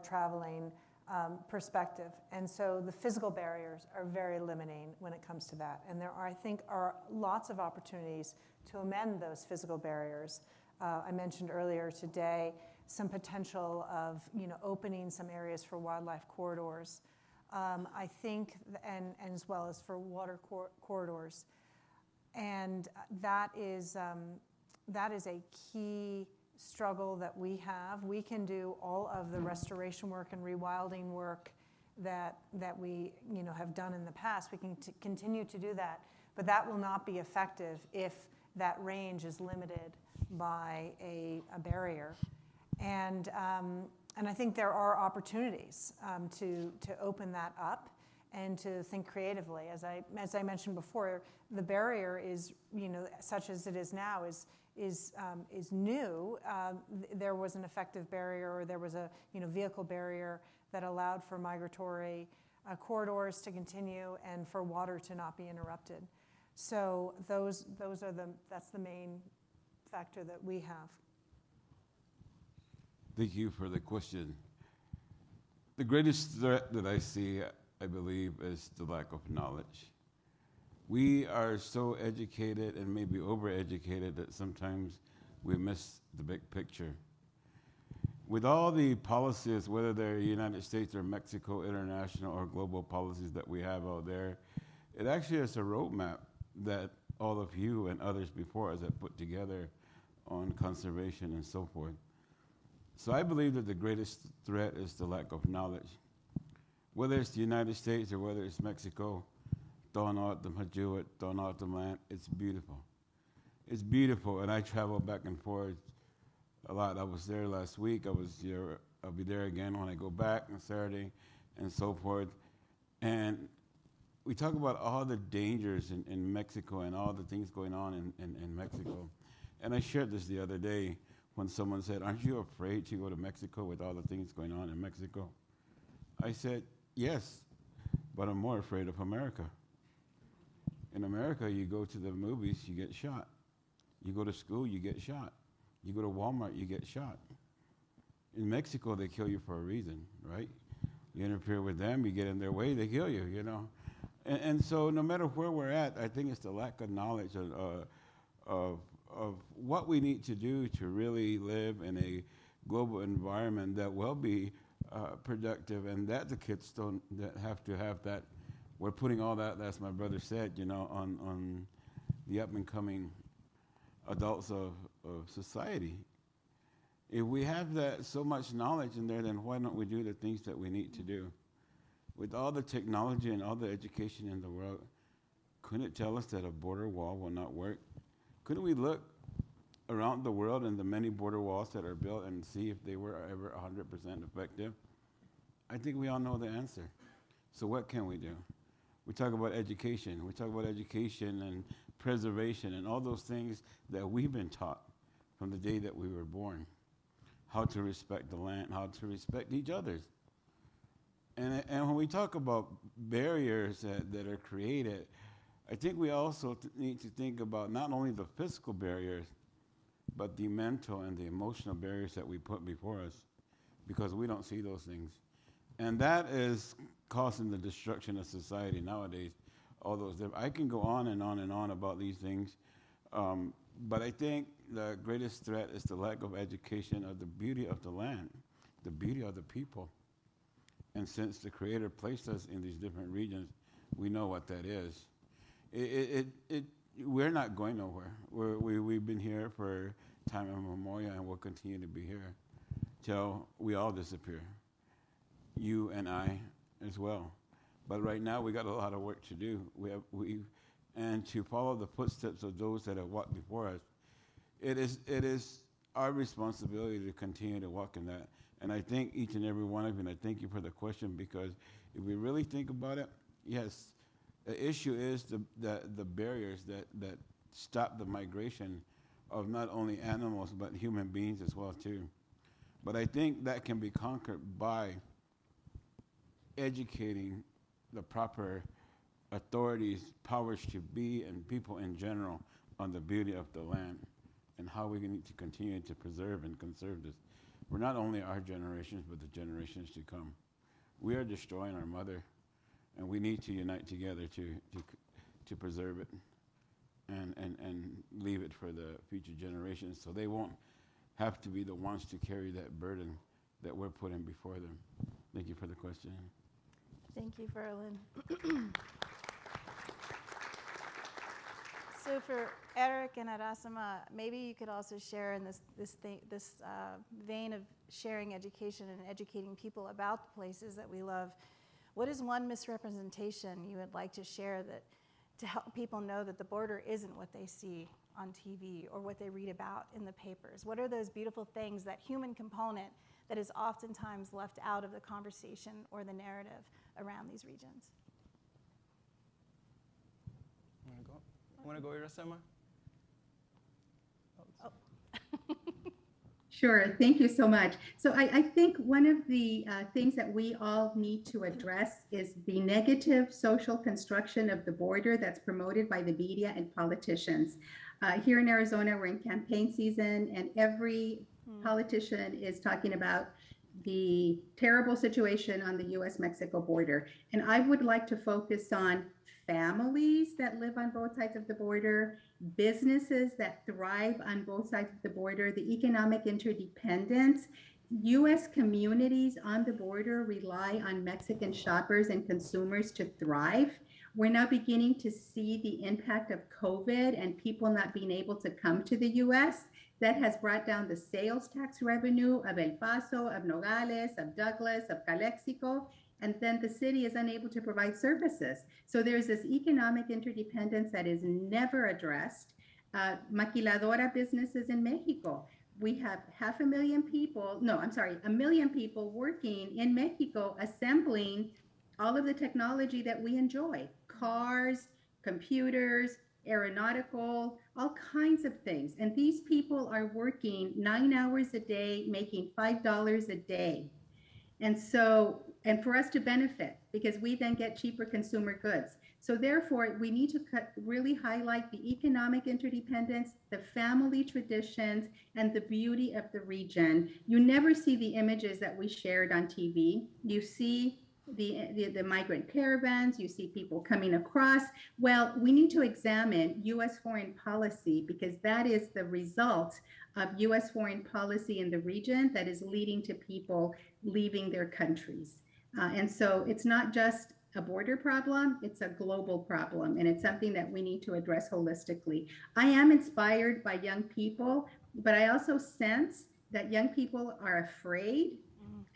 traveling perspective. And so the physical barriers are very limiting when it comes to that. And there are, I think, are lots of opportunities to amend those physical barriers. I mentioned earlier today some potential of opening some areas for wildlife corridors. I think, and as well as for water corridors. And that is a key struggle that we have. We can do all of the restoration work and rewilding work that we have done in the past. We can continue to do that, but that will not be effective if that range is limited by a barrier. And I think there are opportunities to open that up and to think creatively. As I mentioned before, the barrier is, such as it is now, is new. There was an effective barrier, or there was a vehicle barrier that allowed for migratory corridors to continue and for water to not be interrupted. So that's the main factor that we have. Thank you for the question. The greatest threat that I see, I believe, is the lack of knowledge. We are so educated and maybe overeducated that sometimes we miss the big picture. With all the policies, whether they're United States or Mexico, international or global policies that we have out there, it actually is a roadmap that all of you and others before us have put together on conservation and so forth. So I believe that the greatest threat is the lack of knowledge. Whether it's the United States or whether it's Mexico, Tohono O'odham land, it's beautiful. It's beautiful, and I travel back and forth a lot. I was there last week. I'll be there again when I go back on Saturday and so forth. And we talk about all the dangers in Mexico and all the things going on in Mexico. And I shared this the other day when someone said, "Aren't you afraid to go to Mexico with all the things going on in Mexico?" I said, yes, but I'm more afraid of America. In America, you go to the movies, you get shot. You go to school, you get shot. You go to Walmart, you get shot. In Mexico, they kill you for a reason, right? You interfere with them, you get in their way, they kill you, And so no matter where we're at, I think it's the lack of knowledge of what we need to do to really live in a global environment that will be productive, and that the kids don't have to have that. We're putting all that, as my brother said, on the up and coming adults of society. If we have that so much knowledge in there, then why don't we do the things that we need to do? With all the technology and all the education in the world, couldn't it tell us that a border wall will not work? Couldn't we look around the world and the many border walls that are built and see if they were ever 100% effective? I think we all know the answer. So what can we do? We talk about education. We talk about education and preservation and all those things that we've been taught from the day that we were born. How to respect the land, how to respect each other. And when we talk about barriers that are created, I think we also need to think about not only the physical barriers, but the mental and the emotional barriers that we put before us, because we don't see those things. And that is causing the destruction of society nowadays. All those, I can go on and on and on about these things, but I think the greatest threat is the lack of education of the beauty of the land, the beauty of the people. And since the Creator placed us in these different regions, we know what that is. We're not going nowhere. We've been here for time immemorial, and we'll continue to be here till we all disappear. You and I as well. But right now, we got a lot of work to do. And to follow the footsteps of those that have walked before us. It is our responsibility to continue to walk in that. And I thank each and every one of you, and I thank you for the question, because if we really think about it, yes, the issue is the barriers that stop the migration of not only animals, but human beings as well, too. But I think that can be conquered by educating the proper authorities, powers to be, and people in general on the beauty of the land and how we need to continue to preserve and conserve this for not only our generations, but the generations to come. we are destroying our mother, and we need to unite together to preserve it and leave it for the future generations so they won't have to be the ones to carry that burden that we're putting before them. Thank you for the question. Thank you, Verlon. So for Erick and Irasema, maybe you could also share in this vein of sharing education and educating people about the places that we love. What is one misrepresentation you would like to share that to help people know that the border isn't what they see on TV or what they read about in the papers? What are those beautiful things, that human component that is oftentimes left out of the conversation or the narrative around these regions? Want to go, Irasema? Oh. Sure, thank you so much. So I think one of the things that we all need to address is the negative social construction of the border that's promoted by the media and politicians. Here in Arizona, we're in campaign season, and every politician is talking about the terrible situation on the US-Mexico border. And I would like to focus on families that live on both sides of the border, businesses that thrive on both sides of the border, the economic interdependence. US communities on the border rely on Mexican shoppers and consumers to thrive. We're now beginning to see the impact of COVID and people not being able to come to the US. That has brought down the sales tax revenue of El Paso, of Nogales, of Douglas, of Calexico, and then the city is unable to provide services. So there's this economic interdependence that is never addressed. Maquiladora businesses in Mexico. We have 500,000 people, no, I'm sorry, 1 million people working in Mexico assembling all of the technology that we enjoy. Cars, computers, aeronautical, all kinds of things. And these people are working 9 hours a day, making $5 a day. And so, and for us to benefit, because we then get cheaper consumer goods. So therefore, we need to really highlight the economic interdependence, the family traditions, and the beauty of the region. You never see the images that we shared on TV. You see the migrant caravans, you see people coming across. Well, we need to examine US foreign policy, because that is the result of US foreign policy in the region that is leading to people leaving their countries. And so it's not just a border problem, it's a global problem, and it's something that we need to address holistically. I am inspired by young people, but I also sense that young people are afraid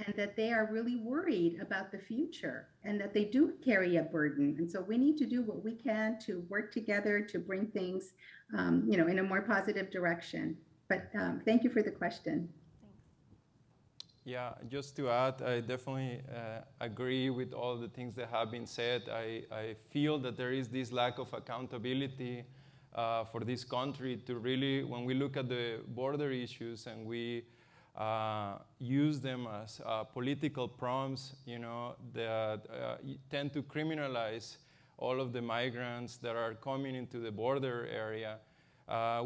and that they are really worried about the future and that they do carry a burden. And so we need to do what we can to work together to bring things, in a more positive direction. But thank you for the question. Yeah, just to add, I definitely agree with all the things that have been said. I feel that there is this lack of accountability for this country to really, when we look at the border issues and we use them as political prompts, that tend to criminalize all of the migrants that are coming into the border area.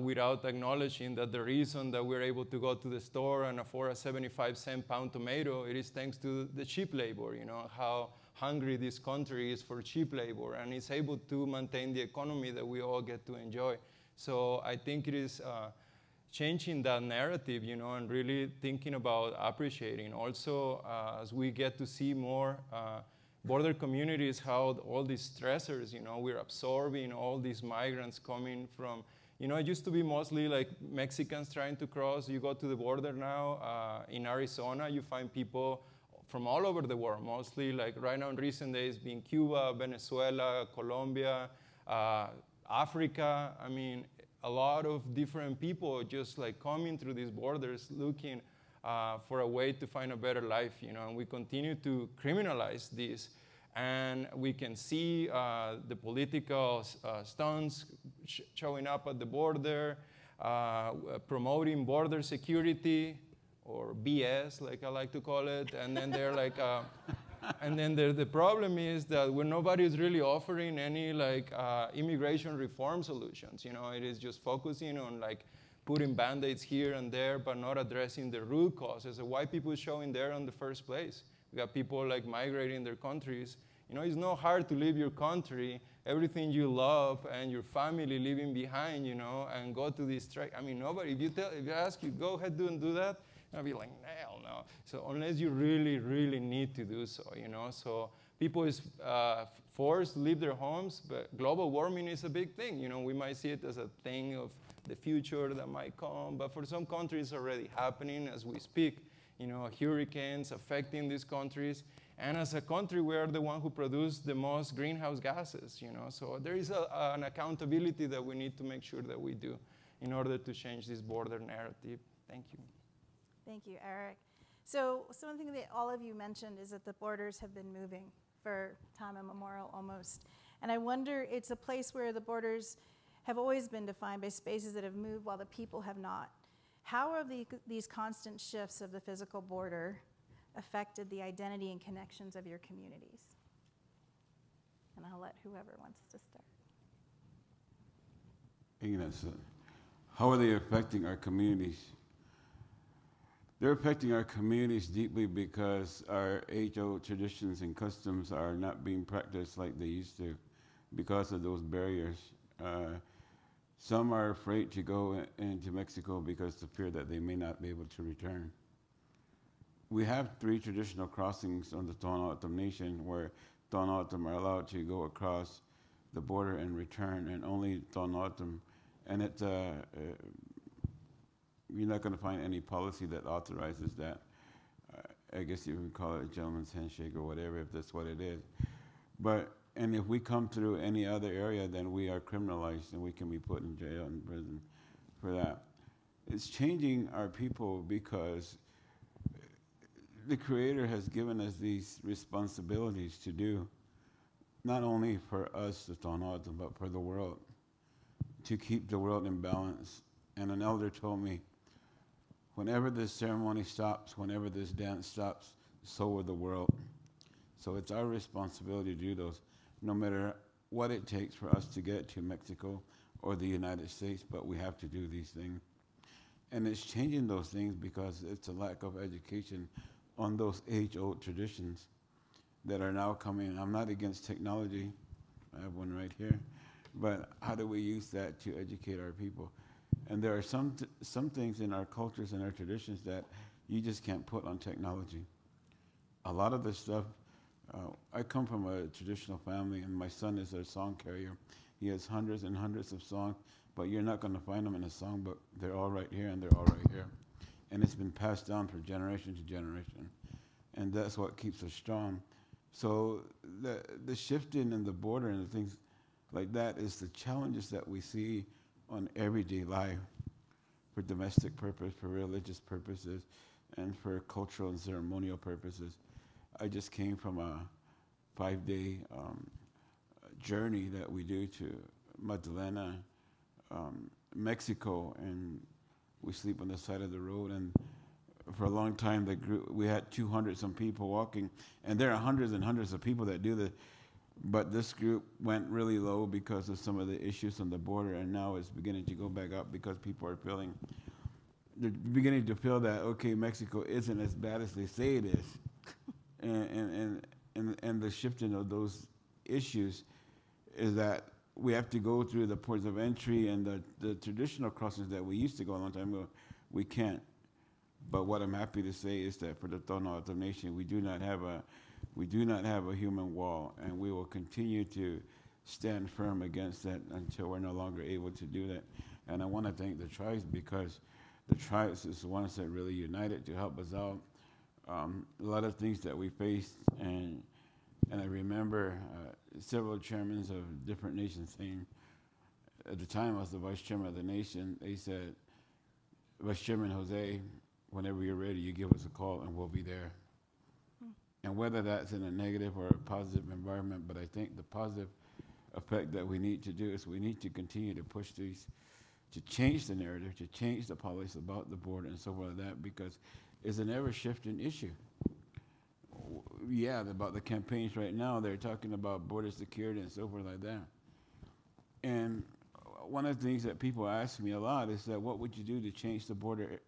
Without acknowledging that the reason that we're able to go to the store and afford a 75-cent pound tomato, it is thanks to the cheap labor, how hungry this country is for cheap labor, and it's able to maintain the economy that we all get to enjoy. So I think it is changing that narrative, and really thinking about appreciating. Also, as we get to see more border communities, how all these stressors, we're absorbing all these migrants coming from. It used to be mostly like Mexicans trying to cross. You go to the border now. In Arizona, you find people from all over the world, mostly like right now in recent days being Cuba, Venezuela, Colombia, Africa. I mean, a lot of different people just like coming through these borders looking for a way to find a better life, and we continue to criminalize this. And we can see the political stunts showing up at the border, promoting border security, or BS, like I like to call it. And then they're like, and then the problem is that when nobody is really offering any immigration reform solutions, it is just focusing on putting band-aids here and there, but not addressing the root causes of why people are showing there in the first place. We got people like migrating their countries. You know, it's not hard to leave your country, everything you love, and your family leaving behind, you know, and go to this trek. I mean, nobody, if you ask you, go ahead and do that, I'll be like, hell no. So unless you really, really need to do so, you know. So people is forced to leave their homes, but global warming is a big thing. You know, we might see it as a thing of the future that might come, but for some countries it's already happening as we speak. You know, hurricanes affecting these countries. And as a country, we are the one who produce the most greenhouse gases, you know. So there is an accountability that we need to make sure that we do in order to change this border narrative. Thank you. Thank you, Eric. So something that all of you mentioned is that the borders have been moving for time immemorial almost. And I wonder, it's a place where the borders have always been defined by spaces that have moved while the people have not. How have these constant shifts of the physical border affected the identity and connections of your communities? And I'll let whoever wants to start. How are they affecting our communities? They're affecting our communities deeply because our age-old traditions and customs are not being practiced like they used to because of those barriers. Some are afraid to go into Mexico because of fear that they may not be able to return. We have 3 traditional crossings on the Tohono O'odham Nation where Tohono O'odham are allowed to go across the border and return, and only Tohono O'odham. And you're not going to find any policy that authorizes that. I guess you would call it a gentleman's handshake or whatever, if that's what it is. And if we come through any other area, then we are criminalized and we can be put in jail and prison for that. It's changing our people because the Creator has given us these responsibilities to do, not only for us, the Tohono O'odham, but for the world, to keep the world in balance. And an elder told me, whenever this ceremony stops, whenever this dance stops, so will the world. So it's our responsibility to do those, no matter what it takes for us to get to Mexico or the United States, but we have to do these things. And it's changing those things because it's a lack of education on those age-old traditions that are now coming. I'm not against technology. I have one right here. But how do we use that to educate our people? And there are some things in our cultures and our traditions that you just can't put on technology. A lot of this stuff, I come from a traditional family, and my son is a song carrier. He has hundreds and hundreds of songs, but you're not going to find them in a songbook. They're all right here, and they're all right here. And it's been passed down from generation to generation. And that's what keeps us strong. So the shifting in the border and the things like that is the challenges that we see on everyday life for domestic purpose, for religious purposes, and for cultural and ceremonial purposes. I just came from a 5-day journey that we do to Magdalena, Mexico, and we sleep on the side of the road. And for a long time, the group, we had 200-some people walking, and there are hundreds and hundreds of people that do this. But this group went really low because of some of the issues on the border, and now it's beginning to go back up because people are they're beginning to feel that, okay, Mexico isn't as bad as they say it is. And the shifting of those issues is that we have to go through the ports of entry and the traditional crossings that we used to go a long time ago. We can't. But what I'm happy to say is that for the Tohono O'odham Nation, we do not have a human wall, and we will continue to stand firm against that until we're no longer able to do that. And I want to thank the tribes, because the tribes is the ones that really united to help us out. A lot of things that we faced, and I remember several chairmen of different nations saying, at the time I was the vice chairman of the nation, they said, Vice Chairman Jose, whenever you're ready, you give us a call and we'll be there. And whether that's in a negative or a positive environment, but I think the positive effect that we need to do is we need to continue to push these, to change the narrative, to change the policy about the border and so forth like that, because it's an ever-shifting issue. Yeah, about the campaigns right now, they're talking about border security and so forth like that. And one of the things that people ask me a lot is that what would you do to change the border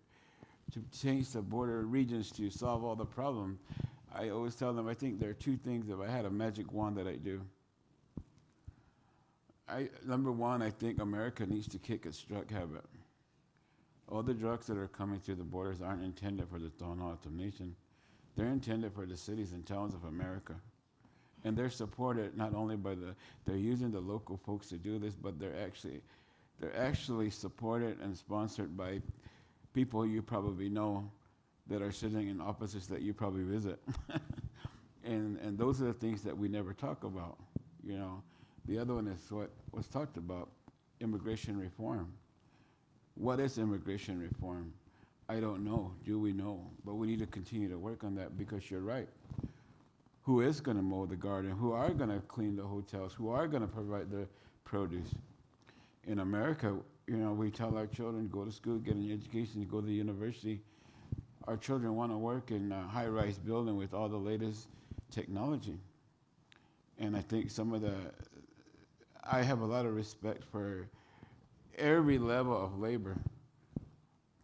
regions to solve all the problems? I always tell them, I think there are two things. If I had a magic wand that I do, number one, I think America needs to kick its drug habit. All the drugs that are coming through the borders aren't intended for the Tohono O'odham Nation. They're intended for the cities and towns of America. And they're supported not only by they're using the local folks to do this, but they're actually supported and sponsored by people you probably know that are sitting in offices that you probably visit. and those are the things that we never talk about, you know. The other one is what was talked about, immigration reform. What is immigration reform? I don't know. Do we know? But we need to continue to work on that, because you're right. Who is going to mow the garden? Who are going to clean the hotels? Who are going to provide the produce? In America, you know, we tell our children, go to school, get an education, go to the university. Our children want to work in a high-rise building with all the latest technology. And I think I have a lot of respect for every level of labor,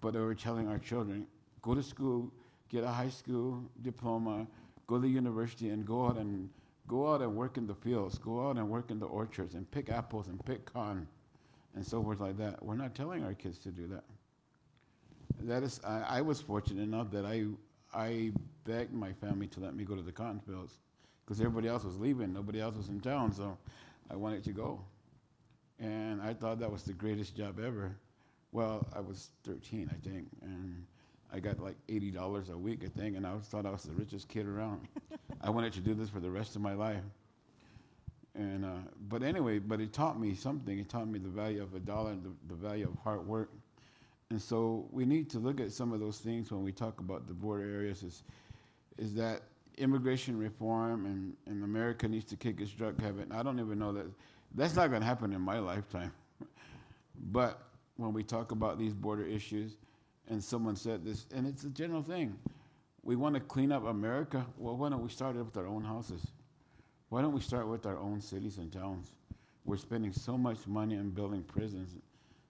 but we're telling our children, go to school, get a high school diploma, go to the university, and go out and work in the fields, go out and work in the orchards, and pick apples and pick corn, and so forth like that. We're not telling our kids to do that. That is, I was fortunate enough that I begged my family to let me go to the cotton fields, because everybody else was leaving, nobody else was in town, so I wanted to go. And I thought that was the greatest job ever. Well, I was 13, I think, and I got like $80 a week, I think, and I thought I was the richest kid around. I wanted to do this for the rest of my life. And but anyway, but it taught me something. It taught me the value of a dollar and the value of hard work. And so we need to look at some of those things when we talk about the border areas, is that immigration reform, and America needs to kick its drug habit. And I don't even know that's not going to happen in my lifetime. But when we talk about these border issues, and someone said this, and it's a general thing, we want to clean up America. Well, why don't we start with our own houses? Why don't we start with our own cities and towns? We're spending so much money on building prisons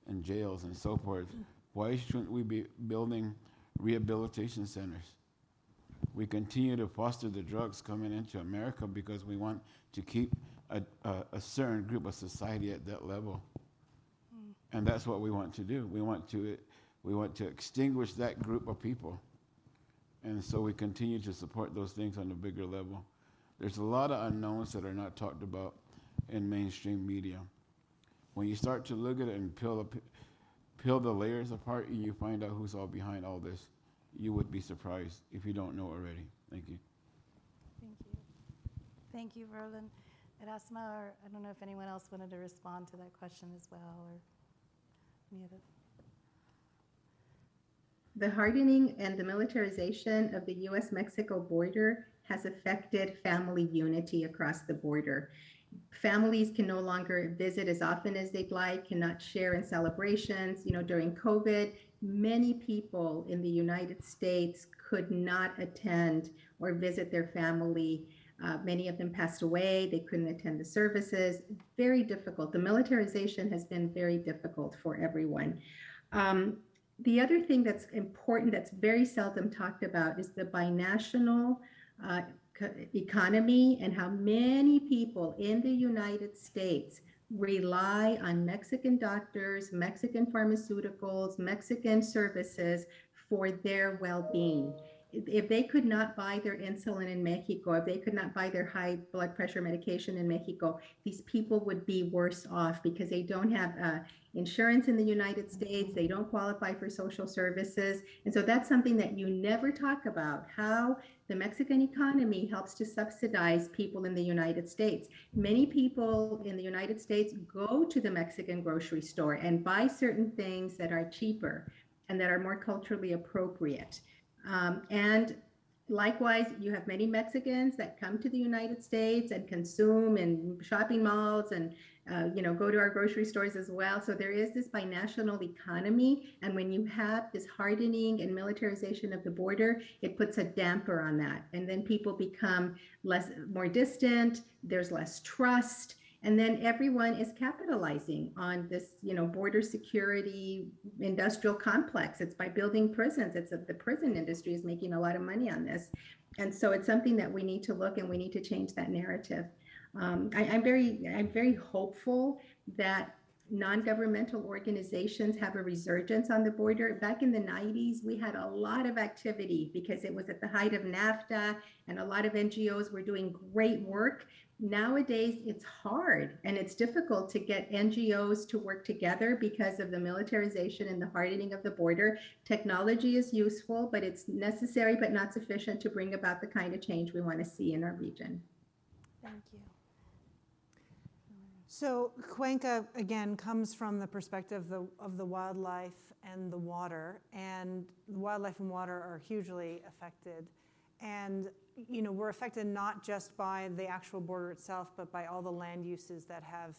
and jails and so forth. Why shouldn't we be building rehabilitation centers? We continue to foster the drugs coming into America because we want to keep a certain group of society at that level. And that's what we want to do. We want to extinguish that group of people. And so we continue to support those things on a bigger level. There's a lot of unknowns that are not talked about in mainstream media. When you start to look at it and peel the layers apart, and you find out who's all behind all this, you would be surprised if you don't know already. Thank you. Thank you. Thank you, Verlon. Irasema, or I don't know if anyone else wanted to respond to that question as well, or any other. The hardening and the militarization of the U.S.-Mexico border has affected family unity across the border. Families can no longer visit as often as they'd like, cannot share in celebrations. You know, during COVID, many people in the United States could not attend or visit their family. Many of them passed away. They couldn't attend the services. Very difficult. The militarization has been very difficult for everyone. The other thing that's important that's very seldom talked about is the binational economy, and how many people in the United States rely on Mexican doctors, Mexican pharmaceuticals, Mexican services for their well-being. If they could not buy their insulin in Mexico, if they could not buy their high blood pressure medication in Mexico, these people would be worse off because they don't have insurance in the United States, they don't qualify for social services. And so that's something that you never talk about, how the Mexican economy helps to subsidize people in the United States. Many people in the United States go to the Mexican grocery store and buy certain things that are cheaper and that are more culturally appropriate. And likewise, you have many Mexicans that come to the United States and consume in shopping malls and go to our grocery stores as well. So there is this binational economy. And when you have this hardening and militarization of the border, it puts a damper on that. And then people become more distant, there's less trust. And then everyone is capitalizing on this, border security industrial complex. It's by building prisons. The prison industry is making a lot of money on this. And so it's something that we need to look and we need to change that narrative. I'm very hopeful that non-governmental organizations have a resurgence on the border. Back in the 90s, we had a lot of activity because it was at the height of NAFTA and a lot of NGOs were doing great work. Nowadays, it's hard and it's difficult to get NGOs to work together because of the militarization and the hardening of the border. Technology is useful, but it's necessary but not sufficient to bring about the kind of change we want to see in our region. Thank you. So Cuenca, again, comes from the perspective of the wildlife and the water, and the wildlife and water are hugely affected. And you know, we're affected not just by the actual border itself, but by all the land uses that have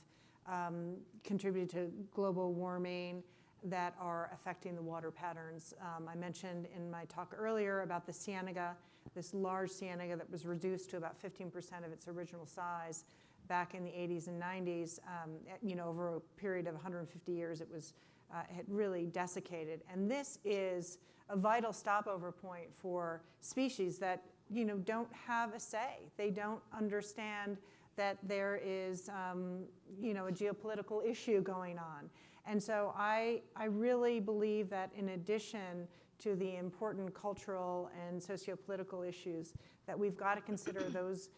contributed to global warming that are affecting the water patterns. I mentioned in my talk earlier about the ciénaga, this large ciénaga that was reduced to about 15% of its original size back in the 80s and 90s. You know, over a period of 150 years, it had really desiccated. And this is a vital stopover point for species that, you know, don't have a say. They don't understand that there is, you know, a geopolitical issue going on. And so I really believe that in addition to the important cultural and socio-political issues, that we've got to consider those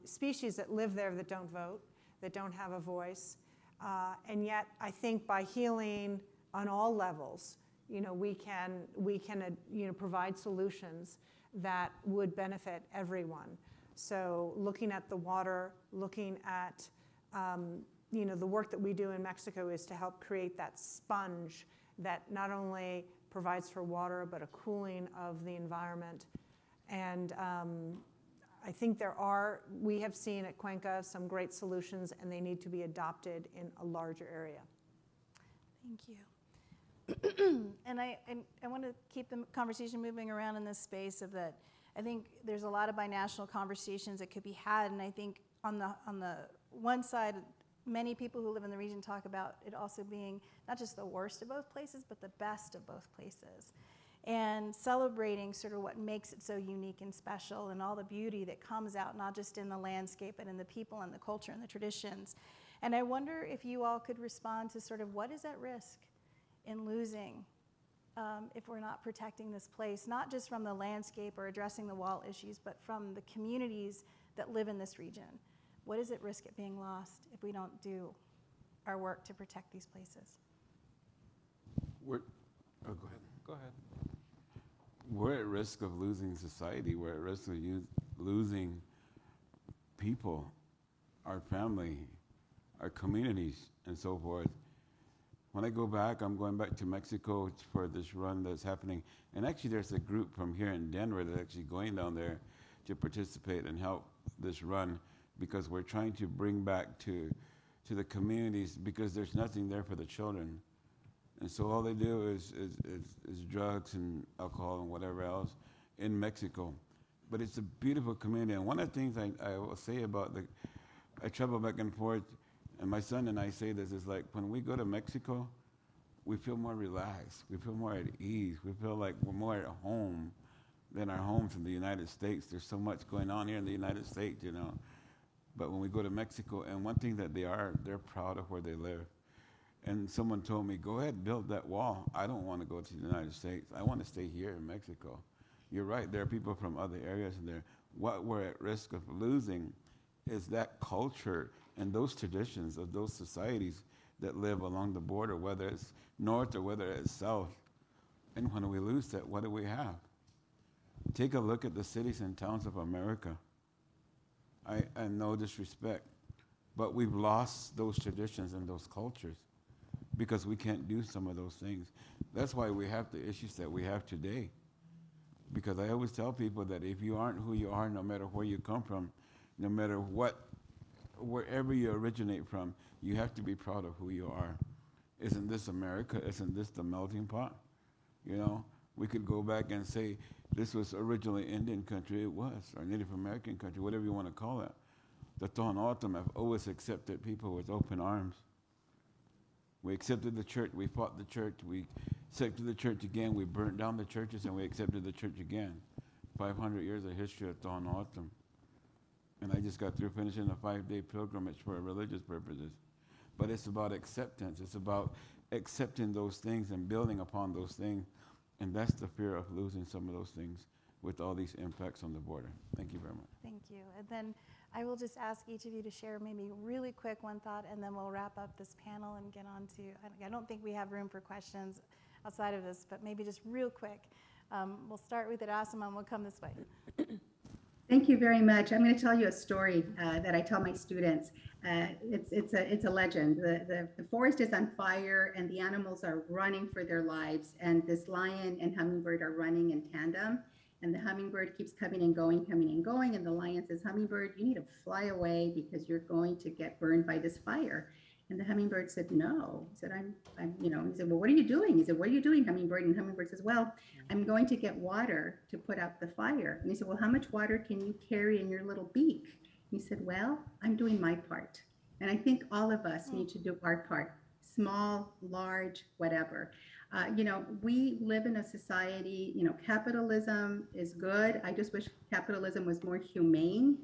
species that live there that don't vote, that don't have a voice. And yet I think by healing on all levels, you know, we can you know, provide solutions that would benefit everyone. So looking at the water, looking at you know, the work that we do in Mexico is to help create that sponge that not only provides for water, but a cooling of the environment. And I think we have seen at Cuenca some great solutions, and they need to be adopted in a larger area. Thank you. And I want to keep the conversation moving around in this space of that. I think there's a lot of binational conversations that could be had, and I think on the one side, many people who live in the region talk about it also being not just the worst of both places, but the best of both places. And celebrating sort of what makes it so unique and special and all the beauty that comes out, not just in the landscape, but in the people and the culture and the traditions. And I wonder if you all could respond to sort of what is at risk in losing if we're not protecting this place, not just from the landscape or addressing the wall issues, but from the communities that live in this region. What is at risk at being lost if we don't do our work to protect these places? Oh, go ahead. Go ahead. We're at risk of losing society. We're at risk of losing people, our family, our communities, and so forth. When I go back, I'm going back to Mexico for this run that's happening. And actually, there's a group from here in Denver that's actually going down there to participate and help this run, because we're trying to bring back to the communities, because there's nothing there for the children. And so all they do is drugs and alcohol and whatever else in Mexico. But it's a beautiful community. And one of the things I will say about I travel back and forth, and my son and I say this, is like when we go to Mexico, we feel more relaxed. We feel more at ease. We feel like we're more at home than our homes in the United States. There's so much going on here in the United States, you know. But when we go to Mexico, and one thing that they're proud of where they live. And someone told me, go ahead, build that wall. I don't want to go to the United States. I want to stay here in Mexico. You're right, there are people from other areas in there. What we're at risk of losing is that culture and those traditions of those societies that live along the border, whether it's north or whether it's south. And when we lose that, what do we have? Take a look at the cities and towns of America. I no disrespect, but we've lost those traditions and those cultures because we can't do some of those things. That's why we have the issues that we have today. Because I always tell people that if you aren't who you are, no matter where you come from, no matter wherever you originate from, you have to be proud of who you are. Isn't this America? Isn't this the melting pot? You know, we could go back and say this was originally Indian country. It was, or Native American country, whatever you want to call it. The Tohono O'odham have always accepted people with open arms. We accepted the church, we fought the church, we accepted the church again, we burnt down the churches, and we accepted the church again. 500 years of history of Tohono O'odham. And I just got through finishing a 5-day pilgrimage for religious purposes. But it's about acceptance. It's about accepting those things and building upon those things. And that's the fear of losing some of those things with all these impacts on the border. Thank you very much. Thank you. And then I will just ask each of you to share maybe really quick one thought, and then we'll wrap up this panel and get on to, I don't think we have room for questions outside of this, but maybe just real quick. We'll start with Irasema and we'll come this way. Thank you very much. I'm going to tell you a story that I tell my students. It's a legend. The forest is on fire and the animals are running for their lives, and this lion and hummingbird are running in tandem, and the hummingbird keeps coming and going, and the lion says, "Hummingbird, you need to fly away because you're going to get burned by this fire." And the hummingbird said, "No." He said, he said, "Well, what are you doing?" He said, "What are you doing, hummingbird?" And hummingbird says, "Well, I'm going to get water to put out the fire." And he said, "Well, how much water can you carry in your little beak?" He said, "Well, I'm doing my part." And I think all of us need to do our part, small, large, whatever. We live in a society, capitalism is good. I just wish capitalism was more humane.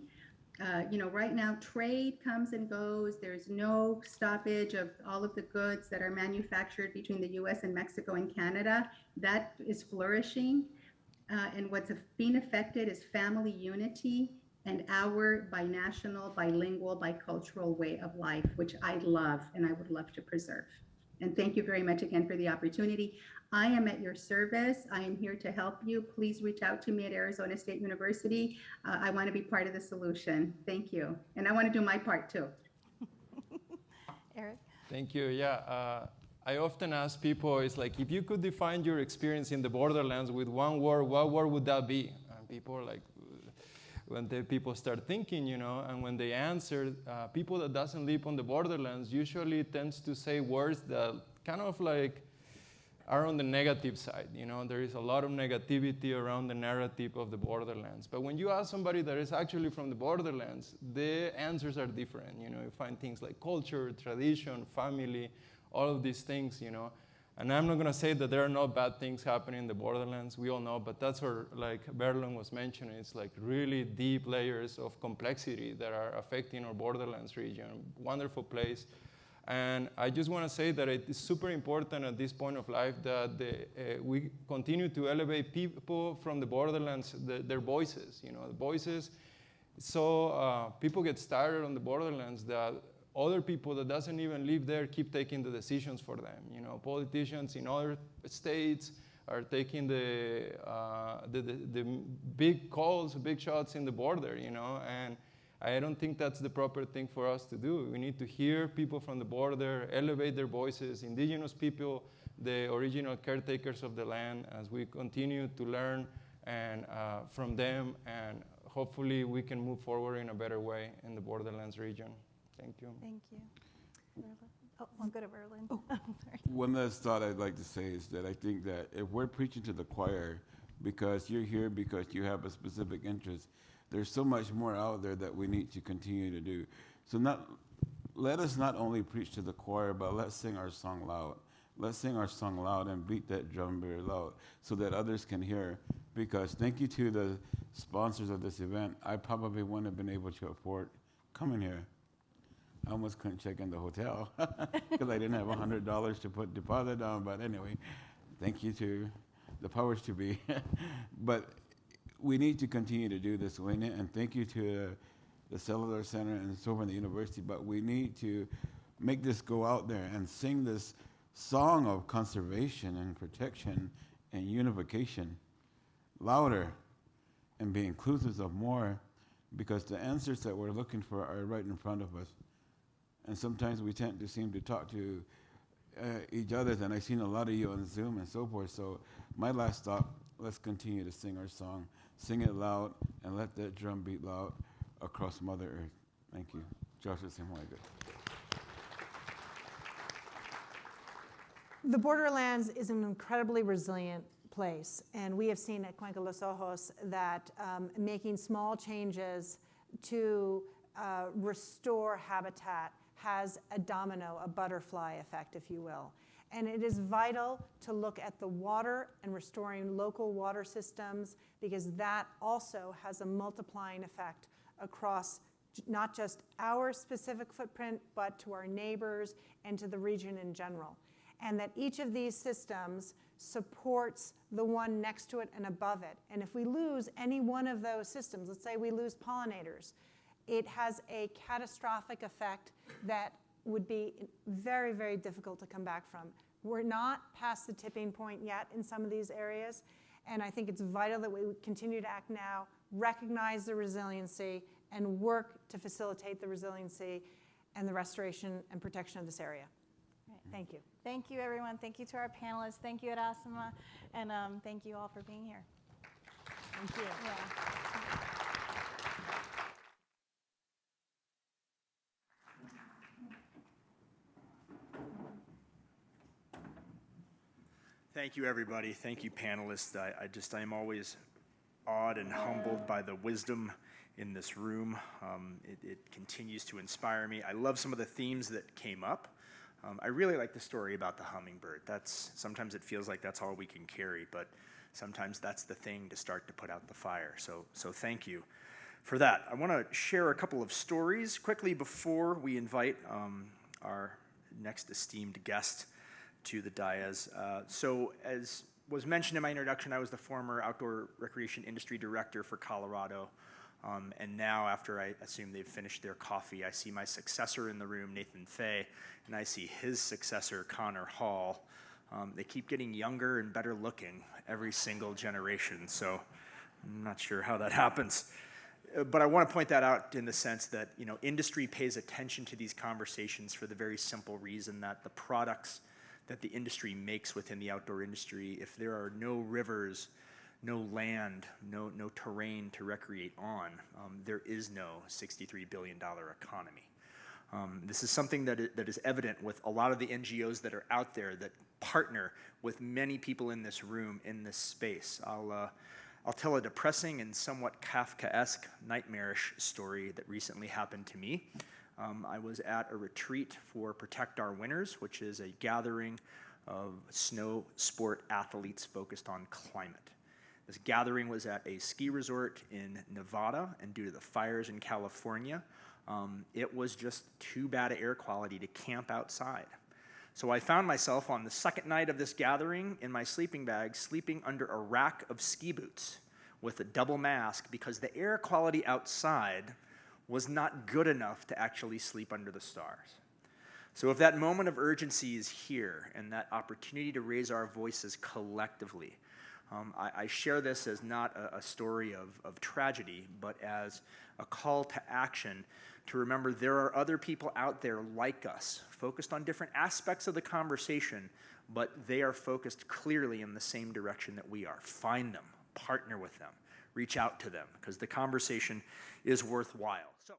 Right now, trade comes and goes. There's no stoppage of all of the goods that are manufactured between the US and Mexico and Canada. That is flourishing. And what's being affected is family unity and our binational, bilingual, bicultural way of life, which I love and I would love to preserve. And thank you very much again for the opportunity. I am at your service. I am here to help you. Please reach out to me at Arizona State University. I want to be part of the solution. Thank you. And I want to do my part too. Erick? Thank you. Yeah, I often ask people, it's like, if you could define your experience in the borderlands with one word, what word would that be? And people are like, when people start thinking, and when they answer, people that doesn't live on the borderlands usually tends to say words that kind of like are on the negative side. There is a lot of negativity around the narrative of the borderlands. But when you ask somebody that is actually from the borderlands, the answers are different. You find things like culture, tradition, family, all of these things, And I'm not going to say that there are no bad things happening in the borderlands. We all know, but that's where, like Verlon was mentioning, it's like really deep layers of complexity that are affecting our borderlands region. Wonderful place. And I just want to say that it is super important at this point of life that we continue to elevate people from the borderlands, their voices, the voices. So people get started on the borderlands that other people that doesn't even live there keep taking the decisions for them. Politicians in other states are taking the big calls, big shots in the border, and I don't think that's the proper thing for us to do. We need to hear people from the border, elevate their voices, indigenous people, the original caretakers of the land, as we continue to learn and from them, and hopefully we can move forward in a better way in the borderlands region. Thank you. Thank you. Oh, I'll go to Verlon. Oh, sorry. One last thought I'd like to say is that I think that if we're preaching to the choir because you're here because you have a specific interest, there's so much more out there that we need to continue to do. So let us not only preach to the choir, but let's sing our song loud. Let's sing our song loud and beat that drum very loud so that others can hear. Because thank you to the sponsors of this event, I probably wouldn't have been able to afford coming here. I almost couldn't check in the hotel because I didn't have $100 to put deposit down. But anyway, thank you to the powers to be. But we need to continue to do this, and thank you to the Cellular Center and so on the university. But we need to make this go out there and sing this song of conservation and protection and unification louder and be inclusive of more, because the answers that we're looking for are right in front of us. And sometimes we tend to seem to talk to each other, and I've seen a lot of you on Zoom and so forth. So my last thought, let's continue to sing our song. Sing it loud and let that drum beat loud across Mother Earth. Thank you. Joshua Simwaga. The borderlands is an incredibly resilient place, and we have seen at Cuenca Los Ojos that making small changes to restore habitat has a domino, a butterfly effect, if you will. And it is vital to look at the water and restoring local water systems, because that also has a multiplying effect across not just our specific footprint, but to our neighbors and to the region in general. And that each of these systems supports the one next to it and above it. And if we lose any one of those systems, let's say we lose pollinators, it has a catastrophic effect that would be very, very difficult to come back from. We're not past the tipping point yet in some of these areas, and I think it's vital that we continue to act now, recognize the resiliency, and work to facilitate the resiliency and the restoration and protection of this area. Right. Thank you. Thank you, everyone. Thank you to our panelists. Thank you, Irasema, and thank you all for being here. Thank you. Yeah. Thank you, everybody. Thank you, panelists. I am always awed and humbled by the wisdom in this room. It continues to inspire me. I love some of the themes that came up. I really like the story about the hummingbird. Sometimes it feels like that's all we can carry, but sometimes that's the thing to start to put out the fire. So thank you for that. I want to share a couple of stories quickly before we invite our next esteemed guest to the dais. So as was mentioned in my introduction, I was the former outdoor recreation industry director for Colorado. And now, after I assume they've finished their coffee, I see my successor in the room, Nathan Fay, and I see his successor, Connor Hall. They keep getting younger and better looking every single generation, so I'm not sure how that happens. But I want to point that out in the sense that, industry pays attention to these conversations for the very simple reason that the products that the industry makes within the outdoor industry, if there are no rivers, no land, no terrain to recreate on, there is no $63 billion economy. This is something that is evident with a lot of the NGOs that are out there that partner with many people in this room, in this space. I'll tell a depressing and somewhat Kafkaesque, nightmarish story that recently happened to me. I was at a retreat for Protect Our Winners, which is a gathering of snow sport athletes focused on climate. This gathering was at a ski resort in Nevada, and due to the fires in California, it was just too bad air quality to camp outside. So I found myself on the second night of this gathering in my sleeping bag, sleeping under a rack of ski boots with a double mask because the air quality outside was not good enough to actually sleep under the stars. So if that moment of urgency is here and that opportunity to raise our voices collectively, I share this as not a story of tragedy, but as a call to action to remember there are other people out there like us, focused on different aspects of the conversation, but they are focused clearly in the same direction that we are. Find them, partner with them, reach out to them, because the conversation is worthwhile. So.